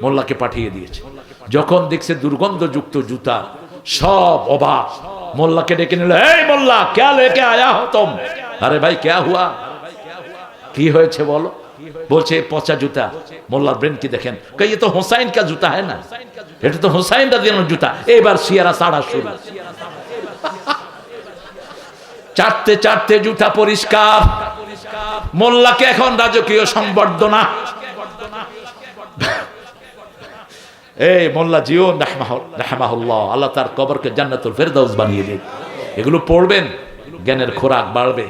মোল্লাকে পাঠিয়ে দিয়েছে। যখন দেখছে দুর্গন্ধযুক্ত জুতা, সব অবাক। মোল্লাকে ডেকে নিল, এই মোল্লা ক্যা লেকে আয়া হো তুম? আরে ভাই ক্যা হুয়া, কি হয়েছে বলো? বলছে পচা জুতা। মোল্লার ব্রেন কি দেখেন, কই তো হুসাইন কা জুতা হ্যায় না, এটা তো হুসাইন রাদিয়াল্লাহু আনহু জুতা। এবার শিয়ারা সাড়া শুরু। চাটতে চাটতে জুতা পরিষ্কার। মোল্লাকে এখন রাজকীয় সংবর্ধনা। এই মোল্লা জিওন রাহমাহুল্লাহ, আল্লাহ তার কবরকে জান্নাতুল ফেরদাউস বানিয়ে দেন। এগুলো পড়বেন, জ্ঞানের খোরাক বাড়বে।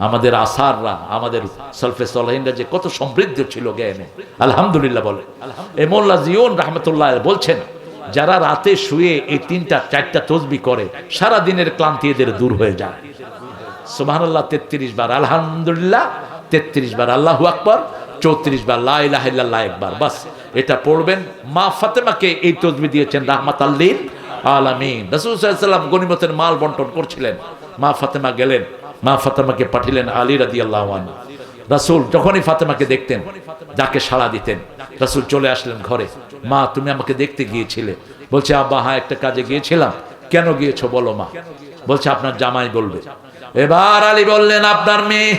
আমাদের আসাররা, আমাদের সলফে সলেহিনরা যে কত সমৃদ্ধ ছিল জ্ঞানে, আলহামদুলিল্লাহ বলে। এই মোল্লা জিওন রাহমাতুল্লাহ বলছেন, যারা রাতে শুয়ে এই 3-4টা তাসবিহ করে, সারা দিনের ক্লান্তি এদের দূর হয়ে যায়। সুবহানাল্লাহ 33 বার, আলহামদুলিল্লাহ 33 বার, আল্লাহু আকবার 34 বার, লা ইলাহা ইল্লাল্লাহ একবার। বাস এটা পড়বেন। মা ফাতেমাকে এই তাসবিহ দিয়েছেন রাহমাতাল লিল আলামিন। রাসূল সাল্লাল্লাহু আলাইহি ওয়াসাল্লাম গনিমতের মাল বন্টন করছিলেন। মা ফাতেমা গেলেন, মা ফাতেমাকে পাঠিলেন আলী রাদিয়াল্লাহু আনহু। রাসূল যখনই ফাতেমাকে দেখতেন যাকে সাড়া দিতেন, রাসূল চলে আসলেন ঘরে। মা তুমি আমাকে দেখতে গিয়েছিলে? বলছে, আব্বা হ্যাঁ একটা কাজে গিয়েছিলাম। কেন গিয়েছো বলো মা? বলছে, আপনার জামাই বলবে। এবার আলী বললেন, আপনার মেয়ে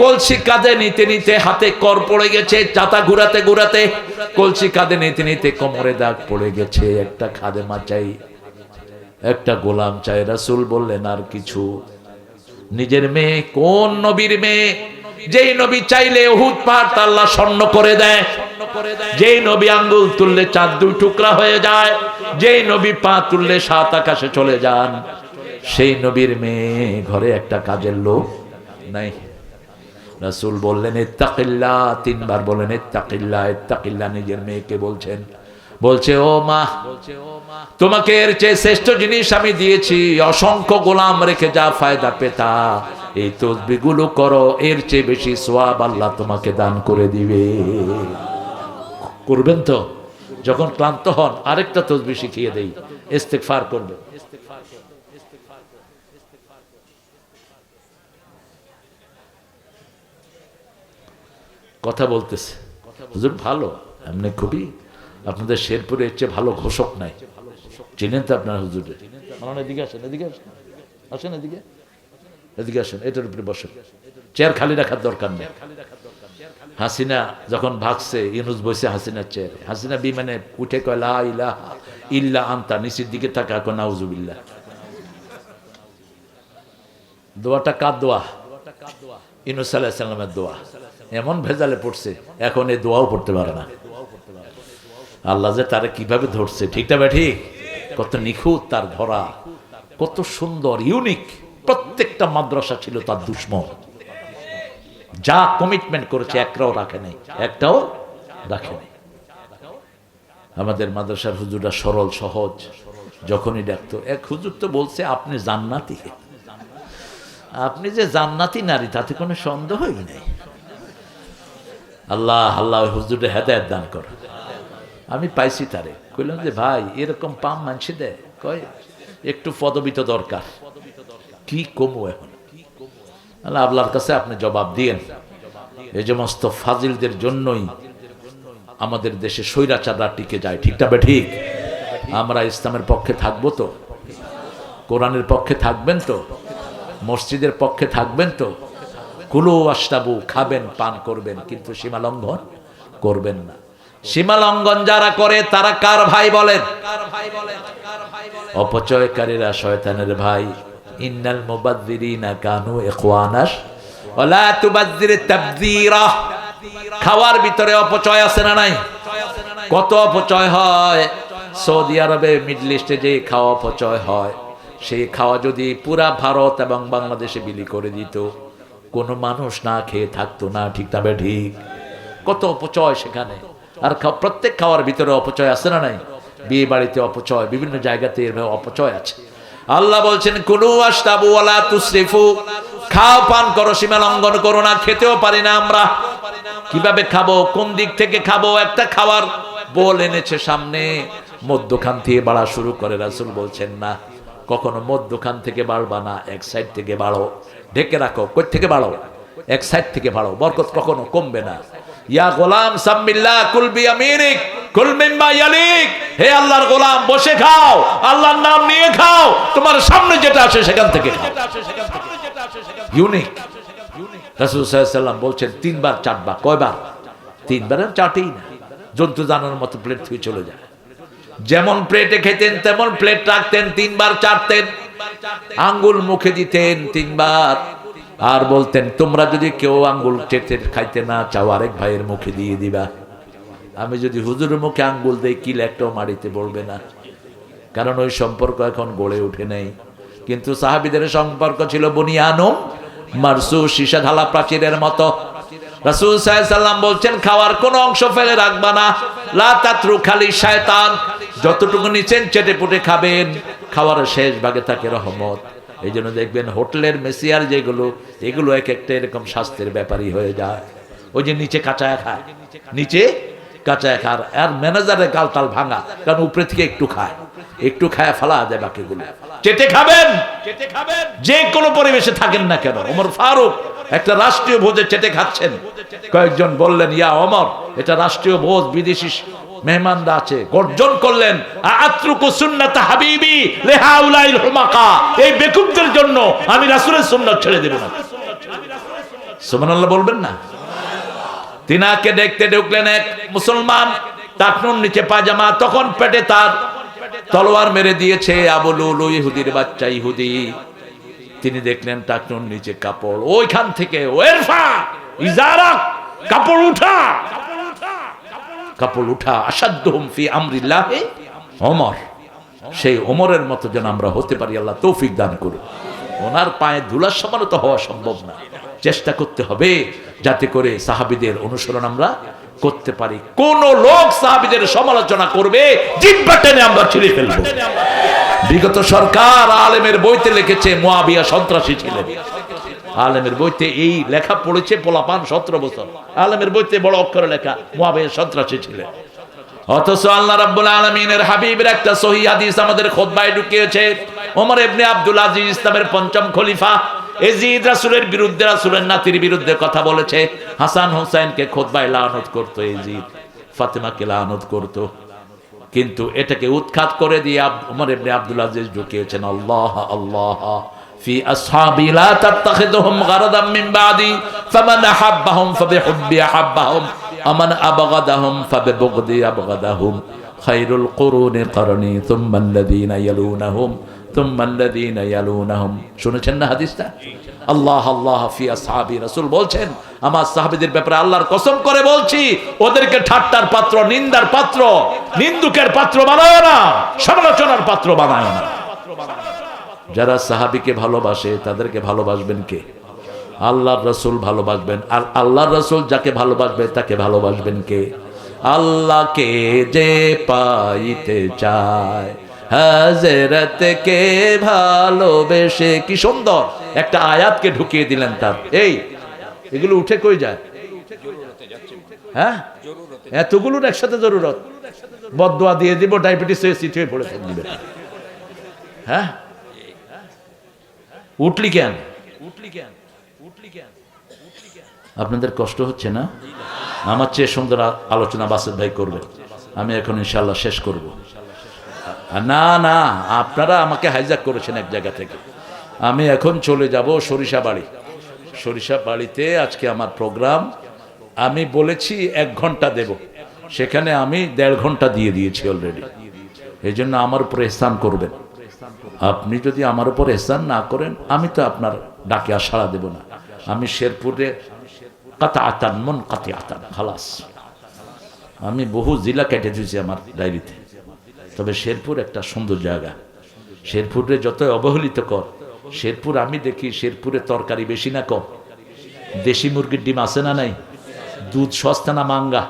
কলসি কাঁধে নিতে নিতে হাতে কর পড়ে গেছে, চাতা ঘুরাতে ঘুরাতে কলসি কাঁধে নিতে নিতে কোমরে দাগ পড়ে গেছে, একটা খাদেমা চাই, একটা গোলাম চাই। রাসূল বললেন, আর কিছু? নিজের মেয়ে? কোন নবীর মেয়ে? যেই নবী চাইলে উহুদ পাহাড় আল্লাহ স্বর্ণ করে দেয়, যেই নবী আঙ্গুল তুললে চাঁদ 2 টুকরা হয়ে যায়, যেই নবী পা তুললে 7 আকাশে চলে যান, সেই নবীর মেয়ে ঘরে একটা কাজের লোক নাই। রাসূল বললেন, ইত্তাকিল্লাহ, 3 বার বলেন ইত্তাকিল্লাহ ইত্তাকিল্লাহ। নিজের মেয়েকে বলছেন। বলছে, ও মা, তোমাকে এর চেয়ে শ্রেষ্ঠ জিনিস আমি দিয়েছি, অসংখ্য গোলাম রেখে যা ফায়দা পেতা, এই তাসবিহগুলো করো, এর চেয়ে বেশি সওয়াব আল্লাহ তোমাকে দান করে দিবে। করবেন তো? যখন ক্লান্ত হন আরেকটা তাসবিহ শিখিয়ে দেই, ইস্তিগফার করবে। কথা বলতেছে, হুজুর ভালো, এমনি খুবই আপনাদের শেরপুরের চেয়ে ভালো ঘোষক নাই। চিনেন তো আপনার হুজুরে? এদিকে আসেন, এদিকে আসেন, আসেন এদিকে, এদিকে আসেন, এটার উপরে বসেন। চেয়ার খালি রাখার দরকার নেই। হাসিনা যখন ভাগছে, ইউনূস বসে হাসিনার চেয়ারে। হাসিনা বিমানে উঠে কয়, লা ইলাহা ইল্লা আনতা, নিচের দিকে তাকা কয় নাউজুবিল্লাহ। দোয়াটা কার দোয়া? ইউনূস আলাইহিস সালামের দোয়া। এমন ভেজালে পড়ছে এখন এই দোয়াও পড়তে পারে না। আল্লাহ যে তারে কিভাবে ধরছে, ঠিক না ঠিক? কত নিখুঁত তার ধরা, কত সুন্দর, ইউনিক। প্রত্যেকটা মাদ্রাসা ছিল তার দুশ্মন। যা কমিটমেন্ট করেছে একটাও রাখে নাই, একটাও রাখে নাই। আমাদের মাদ্রাসার হুজুররা সরল সহজ, যখনই ডাকতো, এক হুজুর তো বলছে আপনি জান্নাতি, আপনি যে জান্নাতি নারী তাতে কোনো সন্দেহই নাই। আল্লাহ আল্লাহ হুজুরে হেদায়েত দান কর। আমি পাইছি তারে, কইলাম যে ভাই এরকম পাম মানছি দেয়, কয় একটু পদবি তো দরকার, কি কমু এখন। আল্লাহ আল্লাহর কাছে আপনি জবাব দিয়েন। এই সমস্ত ফাজিলদের জন্যই আমাদের দেশে স্বৈরাচাররা টিকে যায়, ঠিকটা বে ঠিক? আমরা ইসলামের পক্ষে থাকবো তো? কোরআনের পক্ষে থাকবেন তো? মসজিদের পক্ষে থাকবেন তো? কুলু ওয়াশরাবু, খাবেন পান করবেন, কিন্তু সীমা লঙ্ঘন করবেন না। সীমা লঙ্ঘন যারা করে তারা কার ভাই বলেন? অপচয়কারীরা শয়তানের ভাই। ইন্নাল মুবাযযিরিনা কানু ইখওয়ানাস ওয়ালা তুবাযযির তাবযীরা। খাওয়ার ভিতরে অপচয় আছে না নাই? কত অপচয় হয় সৌদি আরবে, মিডল ইস্টে যে খাওয়া অপচয় হয়, সেই খাওয়া যদি পুরা ভারত এবং বাংলাদেশে বিলি করে দিত, কোনো মানুষ না খেয়ে থাকতো না, ঠিক না ঠিক? কত অপচয় সেখানে। আর প্রত্যেক খাওয়ার ভিতরে অপচয় আছে না নাই? বিয়ে বাড়িতে অপচয়, বিভিন্ন জায়গাতে এর অপচয় আছে। আল্লাহ বলছেন কুলু ওয়াশরাবু ওয়ালা তুসরিফু, খাও পান করো, সীমা লঙ্ঘন করো না। খেতেও পারি না আমরা, কিভাবে খাবো, কোন দিক থেকে খাবো? একটা খাওয়ার বোল এনেছে সামনে, মধ্যখান থেকে বাড়া শুরু করে। রাসূল বলছেন না, কখনো মধ্যখান থেকে বাড়বা না, এক সাইড থেকে বাড়ো। ঢেকে রাখো, কই থেকে বাড়ো? এক সাইড থেকে বাড়ো, বরকত কখনো কমবে না। ইয়া গোলাম সাম্মিল্লাহ কুল বিয়ামিনিক কুল মিম্মা ইয়ালিক, হে আল্লাহর গোলাম বসে খাও, আল্লাহর নাম নিয়ে খাও, তোমার সামনে যেটা আসে সেখান থেকে খাও। ইউনিক। রাসূল সাল্লাল্লাহু আলাইহি ওয়াসাল্লাম বলছেন তিনবার চাটবা। কয়বার? তিনবার। চাটেই না, জন্তু জানোয়ারের মতো প্লেট থেকে চলে যায়। যেমন প্লেটে খেতেন তেমন প্লেট রাখতেন, তিনবার চাটতেন, আঙ্গুল মুখে দিতেন তিনবার, আর বলতেন তোমরা যদি কেউ আঙ্গুল চেটে খাইতে না চাও আরেক ভাইয়ের মুখে দিয়ে দিবা। আমি যদি হুজুরের মুখে আঙ্গুল দেই কিল একটাও মাটিতে পড়বে না, কারণ ওই সম্পর্ক এখন গড়ে ওঠে নাই। কিন্তু সাহাবীদের সম্পর্ক ছিল বুনিয়ানুম মারসুস, সীসা ঢালা প্রাচীরের মতো। রাসূল সাল্লাল্লাহু আলাইহি ওয়াসাল্লাম বলছেন খাওয়ার কোনো অংশ ফেলে রাখবা না। লা তাতরু খালি শয়তান, যতটুকু নিচেন চেটে পুটে খাবেন, খাওয়ার শেষ ভাগে থাকে রহমত। এই জন্য দেখবেন হোটেলের মেসিয়ার যেগুলো, এগুলো এক একটা এরকম স্বাস্থ্যের ব্যাপারই হয়ে যায়। ওই যে নিচে কাঁচায় খায়, নিচে কাঁচায় খায়, আর ম্যানেজারের গালটাল ভাঙা, কারণ উপরে থেকে একটু খায়, একটু খায় ফালা দেয় বাকিগুলো। চেটে খাবেন, যে কোনো পরিবেশে থাকেন না কেন। ওমর ফারুক একটা রাষ্ট্রীয় ভোজে চেটে খাচ্ছেন, কয়েকজন বললেন ইয়া ওমর, এটা রাষ্ট্রীয় ভোজ, বিদেশি মেহমানরা আছে। গর্জন করলেন আত্রুকু সুন্নাত হাবিবি লিহাউলাইল হুমাকা, এই বেকুবদের জন্য আমি রাসূলের সুন্নাত ছেড়ে দেব না। সুবহানাল্লাহ বলবেন না? তিনাকে দেখতে ঢুকলেন এক মুসলমান, টাকনুর নিচে পায়জামা, তখন পেটে তার তলোয়ার মেরে দিয়েছে আবু লুলু, ইহুদির বাচ্চা ইহুদি। তিনি দেখলেন টাকনুর নিচে কাপড়, ওইখান থেকে ওয়েরফা ইজারাক, কাপড় উঠা, কাপড় উঠা। আসাদ্দুহুম ফি আমরিল্লাহি ওমর, সেই ওমরের মতো যেন আমরা হতে পারি, আল্লাহ তৌফিক দান করুন। ওনার পায়ে ধুলার সমান তো হওয়া সম্ভব না, চেষ্টা করতে হবে যাতে করে সাহাবীদের অনুসরণ আমরা করতে পারি। কোন লোক সাহাবীদের সমালোচনা করবে, জিহ্বা টেনে আমরা ছিঁড়ে ফেলবো। বিগত সরকার আলেমের বইতে লিখেছে মুয়াবিয়া সন্ত্রাসী ছিলেন। আলেমের বইতে এই লেখা পড়েছে পোলাপান 17 বছর, আলেমের বইতে বড় অক্ষরে লেখা মুয়াবিয়া সন্ত্রাসী ছিলেন। অথচ আল্লাহ রাব্বুল আলামিনের হাবিবের একটা সহিহ হাদিস আমাদের খুতবায় ঢুকিয়েছে। ওমর ইবনে আব্দুল আজিজ ইসলামের ৫ম খলিফা, এজিদ রাসূলের বিরুদ্ধে, রাসূলের নাতির বিরুদ্ধে কথা বলেছে। হাসান হুসাইনকে খুতবায় লানত করতো এজিদ, ফাতেমাকে লানত করতো, কিন্তু এটাকে উৎখাত করে দিয়ে ওমর ইবনে আব্দুল আজিজ ঢুকিয়েছেন আল্লাহ আল্লাহ ফি আসহাবি লা তাত্তাখিযুহুম গারাদাম মিন বাদি ফামান আহাব্বাহুম ফাবিহুব্বি আহাব্বাহুম আমান আবগাদাহুম ফাবিবুগদি আবগাদাহুম খায়রুল কুরুনি করনি সুম্মা আল্লাযীনা ইয়ালুনাহুম তুম্মাল্লাযীনা ইয়ালুনাহুম। শুনেছেন না হাদিসটা? আল্লাহ আল্লাহ ফি আসহাবি, রাসূল বলছেন আমার সাহাবীদের ব্যাপারে আল্লাহর কসম করে বলছি, ওদেরকে ঠাট্টার পাত্র, নিন্দার পাত্র, নিন্দুকের পাত্র বানায় না, সমালোচনার পাত্র বানায় না। যারা সাহাবীকে ভালোবাসে তাদেরকে ভালোবাসবেন কে? আল্লাহর রাসূল ভালোবাসবেন। আর আল্লাহর রাসূল যাকে ভালোবাসবে তাকে ভালোবাসবেন কে? আল্লাহকে যে পাইতে চায় হযরতকে ভালোবেসে। কি সুন্দর একটা আয়াতকে ঢুকিয়ে দিলেন তার। এই এগুলো উঠে কই যায়? হ্যাঁ, এতগুলোর একসাথে জরুরত। বদদোয়া দিয়ে দিব, ডায়াবেটিস হয়ে সিট হয়ে পড়ে থাকবে। হ্যাঁ, উঠলি কেন? আপনাদের কষ্ট হচ্ছে না? আমার চেয়ে সুন্দর আলোচনা বাসের ভাই করবে। আমি এখন ইনশাল্লাহ শেষ করব। না না, আপনারা আমাকে হাইজ্যাক করেছেন এক জায়গা থেকে। আমি এখন চলে যাব সরিষাবাড়ি। সরিষাবাড়িতে আজকে আমার প্রোগ্রাম। আমি বলেছি 1 ঘন্টা দেব, সেখানে আমি 1.5 ঘন্টা দিয়ে দিয়েছি অলরেডি। এই জন্য আমার উপর এহসান করবেন। আপনি যদি আমার উপর এহসান না করেন, আমি তো আপনার ডাকে আর সাড়া দেব না। আমি শেরপুরে কাতাআতান মুনকাতিআতান খালাস। আমি বহু জেলা কেটে দিয়েছি আমার ডায়েরিতে, তবে শেরপুর একটা সুন্দর জায়গা। শেরপুরে যতই অবহেলিত কর, শেরপুর আমি দেখি শেরপুরে তরকারি বেশি না কম? দেশি মুরগির ডিম আছে না নাই? দুধ সস্তা না মাঙ্গা?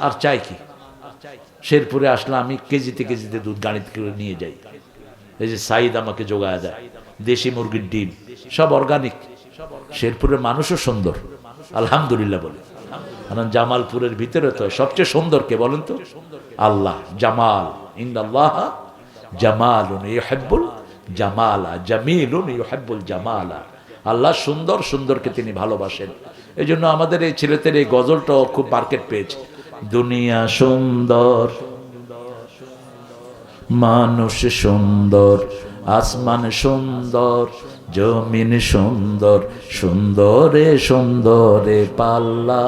আর চাই কি? শেরপুরে আসলে আমি কেজিতে কেজিতে দুধ গাড়িতে করে নিয়ে যাই। এই যে সাইদ আমাকে জোগায় দেয়, দেশি মুরগির ডিম সব অর্গানিক। শেরপুরের মানুষও সুন্দর, আলহামদুলিল্লাহ বলে। কারণ জামালপুরের ভিতরে তো সবচেয়ে সুন্দর কে বলেন তো? আল্লাহ। জামাল, ইন্নাল্লাহ জামালুন ইউহিব্বুল জামালা, জামিলুন ইউহিব্বুল জামালা। আল্লাহ সুন্দর, সুন্দরকে তিনি ভালোবাসেন। এই জন্য আমাদের এই ছেলেদের এই গজলটাও খুব মার্কেট পেয়েছে। দুনিয়া সুন্দর, মানুষ সুন্দর, আসমান সুন্দর, জমিন সুন্দর, সুন্দরে সুন্দরে পাল্লা,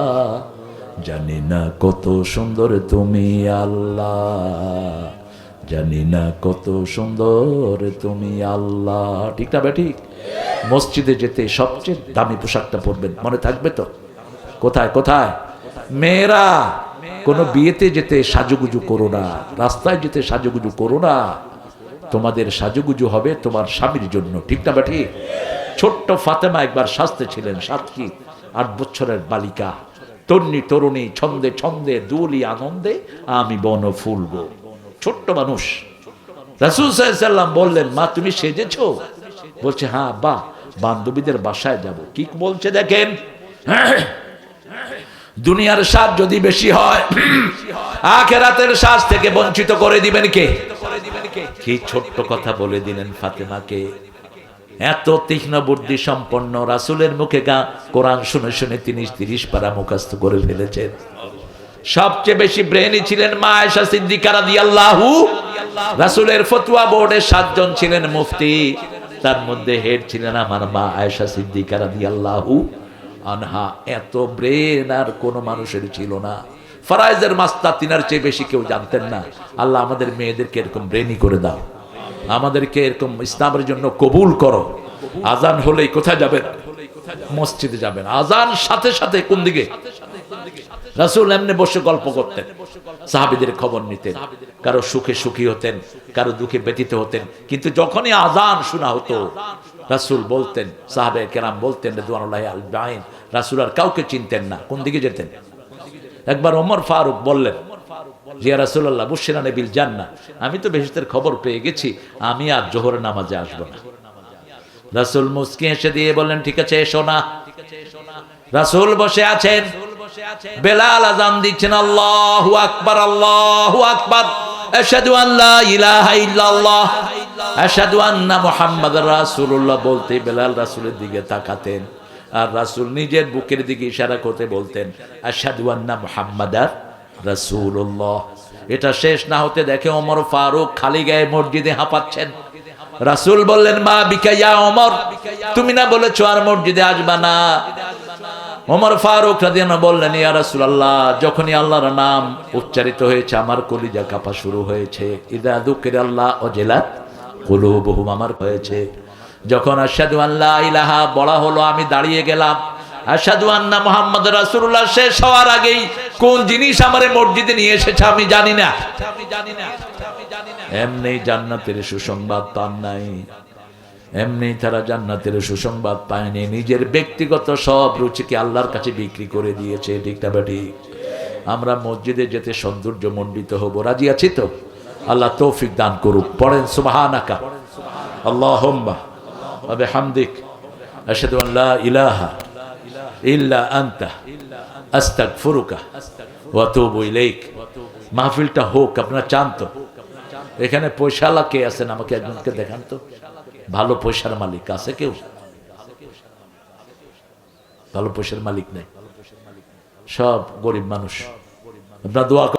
জানি না কত সুন্দর তুমি আল্লাহ, জানি না কত সুন্দর তুমি আল্লাহ। ঠিক না বে ঠিক? মসজিদে যেতে সবচেয়ে দামি পোশাকটা পরবেন, মনে থাকবে তো? কোথায় কোথায়? মেয়েরা কোনো বিয়েতে যেতে সাজুগুজু করো না, রাস্তায় যেতে সাজুগুজু করো না। তোমাদের সাজুগুজু হবে তোমার স্বামীর জন্য। ঠিক না ঠিক? ছোট্ট ফাতেমা একবার সাজতে ছিলেন, সাতকি 8 বছরের বালিকা, তরুণী তরুণী, ছন্দে ছন্দে দুলি আনন্দে আমি বন ফুলব। ছোট্ট মানুষ। রাসূল সাল্লাল্লাহু আলাইহি ওয়াসাল্লাম বললেন, মা তুমি সেজেছো? বলছে হ্যাঁ, বাহ, বান্ধবীদের বাসায় যাব। কি বলছে দেখেন, দুনিয়ার স্বাদ যদি বেশি হয়, আখিরাতের স্বাদ থেকে বঞ্চিত করে দিবেন কে? কি ছোট্ট কথা বলে দিলেন ফাতেমাকে। এত তীক্ষ্ণ বুদ্ধি সম্পন্ন, রাসূলের মুখে কোরআন শুনে শুনে তিনি 30 পারা মুখস্থ করে ফেলেছেন। সবচেয়ে বেশি ব্রেনি ছিলেন মা আয়েশা সিদ্দিকা রাদিয়াল্লাহু। রাসূলের ফতোয়া বোর্ডে 7 জন ছিলেন মুফতি, তার মধ্যে হেড ছিলেন আমার মা আয়েশা সিদ্দিকা রাদিয়াল্লাহু আনহা। এত ব্রেন আর কোন মানুষের ছিল না। ফরাইজের মাস্টার তিনার চেয়ে বেশি কেউ জানতেন না। আল্লাহ আমাদের মেয়েদেরকে এরকম ব্রেনি করে দাও, আমাদেরকে এরকম ইসলামের জন্য কবুল করো। আজান হলেই কোথায় যাবেন? মসজিদে যাবেন। আজান সাথে সাথে কোন দিকে? রাসূল এমনি বসে গল্প করতেন, সাহাবীদের খবর নিতেন, কারো সুখে সুখী হতেন, কারো দুঃখে ব্যতীত হতেন। কিন্তু যখনই আজান শোনা হতো রাসূল বলতেন, সাহাবে কেরাম বলতেন রিদওয়ানুল্লাহি আলাইহিম, রাসূল আর কাউকে চিনতেন না, কোন দিকে যেতেন। একবার ওমর ফারুক বললেন, ইয়া রাসূলুল্লাহ বুশরানা বিল জান্নাহ, আমি তো বেহেশতের খবর পেয়ে গেছি, আমি আর জোহরের নামাজে আসব না। রাসূল মুস্কি হেসে দিয়ে বললেন, ঠিক আছে এসো না। রাসূল বসে আছেন, বেলাল আযান দিচ্ছেন, আল্লাহু আকবার, আল্লাহু আকবার, আশহাদু আল্লা ইলাহা ইল্লাল্লাহ, আশহাদু আন্না মুহাম্মাদুর রাসূলুল্লাহ বলতে বেলাল রাসূলের দিকে তাকাতেন, আর রাসূল নিজের বুকের দিকে ইশারা করতে বলতেন, আশহাদু আন্না মুহাম্মাদার রাসূলুল্লাহ। এটা শেষ না হতে দেখে ওমর ফারুক খালি গায়ে মসজিদে হাঁপাচ্ছেন। রাসূল বললেন, মা বিকা ইয়া ওমর, তুমি না বলেছো আর মসজিদে আসবা না? ওমর ফারুক রাদিয়াল্লাহু বললেন, ইয়া রাসূলুল্লাহ, যখনই আল্লাহর নাম উচ্চারিত হয়েছে আমার কলিজা কাঁপা শুরু হয়েছে। ইযা যুকিরাল্লাহ ওয়াজিলাত কুলুবুহুম আমার হয়েছে। যখন আশহাদু আল্লা ইলাহা বলা হলো, আমি দাঁড়িয়ে গেলাম। আশহাদু আন্না মুহাম্মদ রাসূলুল্লাহ শেষ হওয়ার আগেই কোন জিনিস আমারে মসজিদে নিয়ে এসেছে আমি জানি না। এমনি জান্নাতের সুসংবাদ পান নাই, এমনি তারা জান্নাতের সুসংবাদ পায়নি, নিজের ব্যক্তিগত সব রুচিকে আল্লাহর কাছে বিক্রি করে দিয়েছে। ঠিক না বেঠিক? আমরা মসজিদে যেতে সৌন্দর্য মণ্ডিত হব, রাজি আছি তো? আল্লাহ তৌফিক দান করুক। পড়েন সুবহানাকা আল্লাহুম্মা ওয়া বিহামদিক আশহাদু আন লা ইলাহা ইল্লা আনতা আস্তাগফিরুকা ওয়া আতুবু ইলাইক। মাহফিলটা হোক, আপনারা চান তো? এখানে পয়সাওয়ালা কে আছেন? আমাকে একজনকে দেখান তো, ভালো পয়সার মালিক আছে কেউ? ভালো পয়সার মালিক নেই, সব গরিব মানুষ। আপনারা দোয়া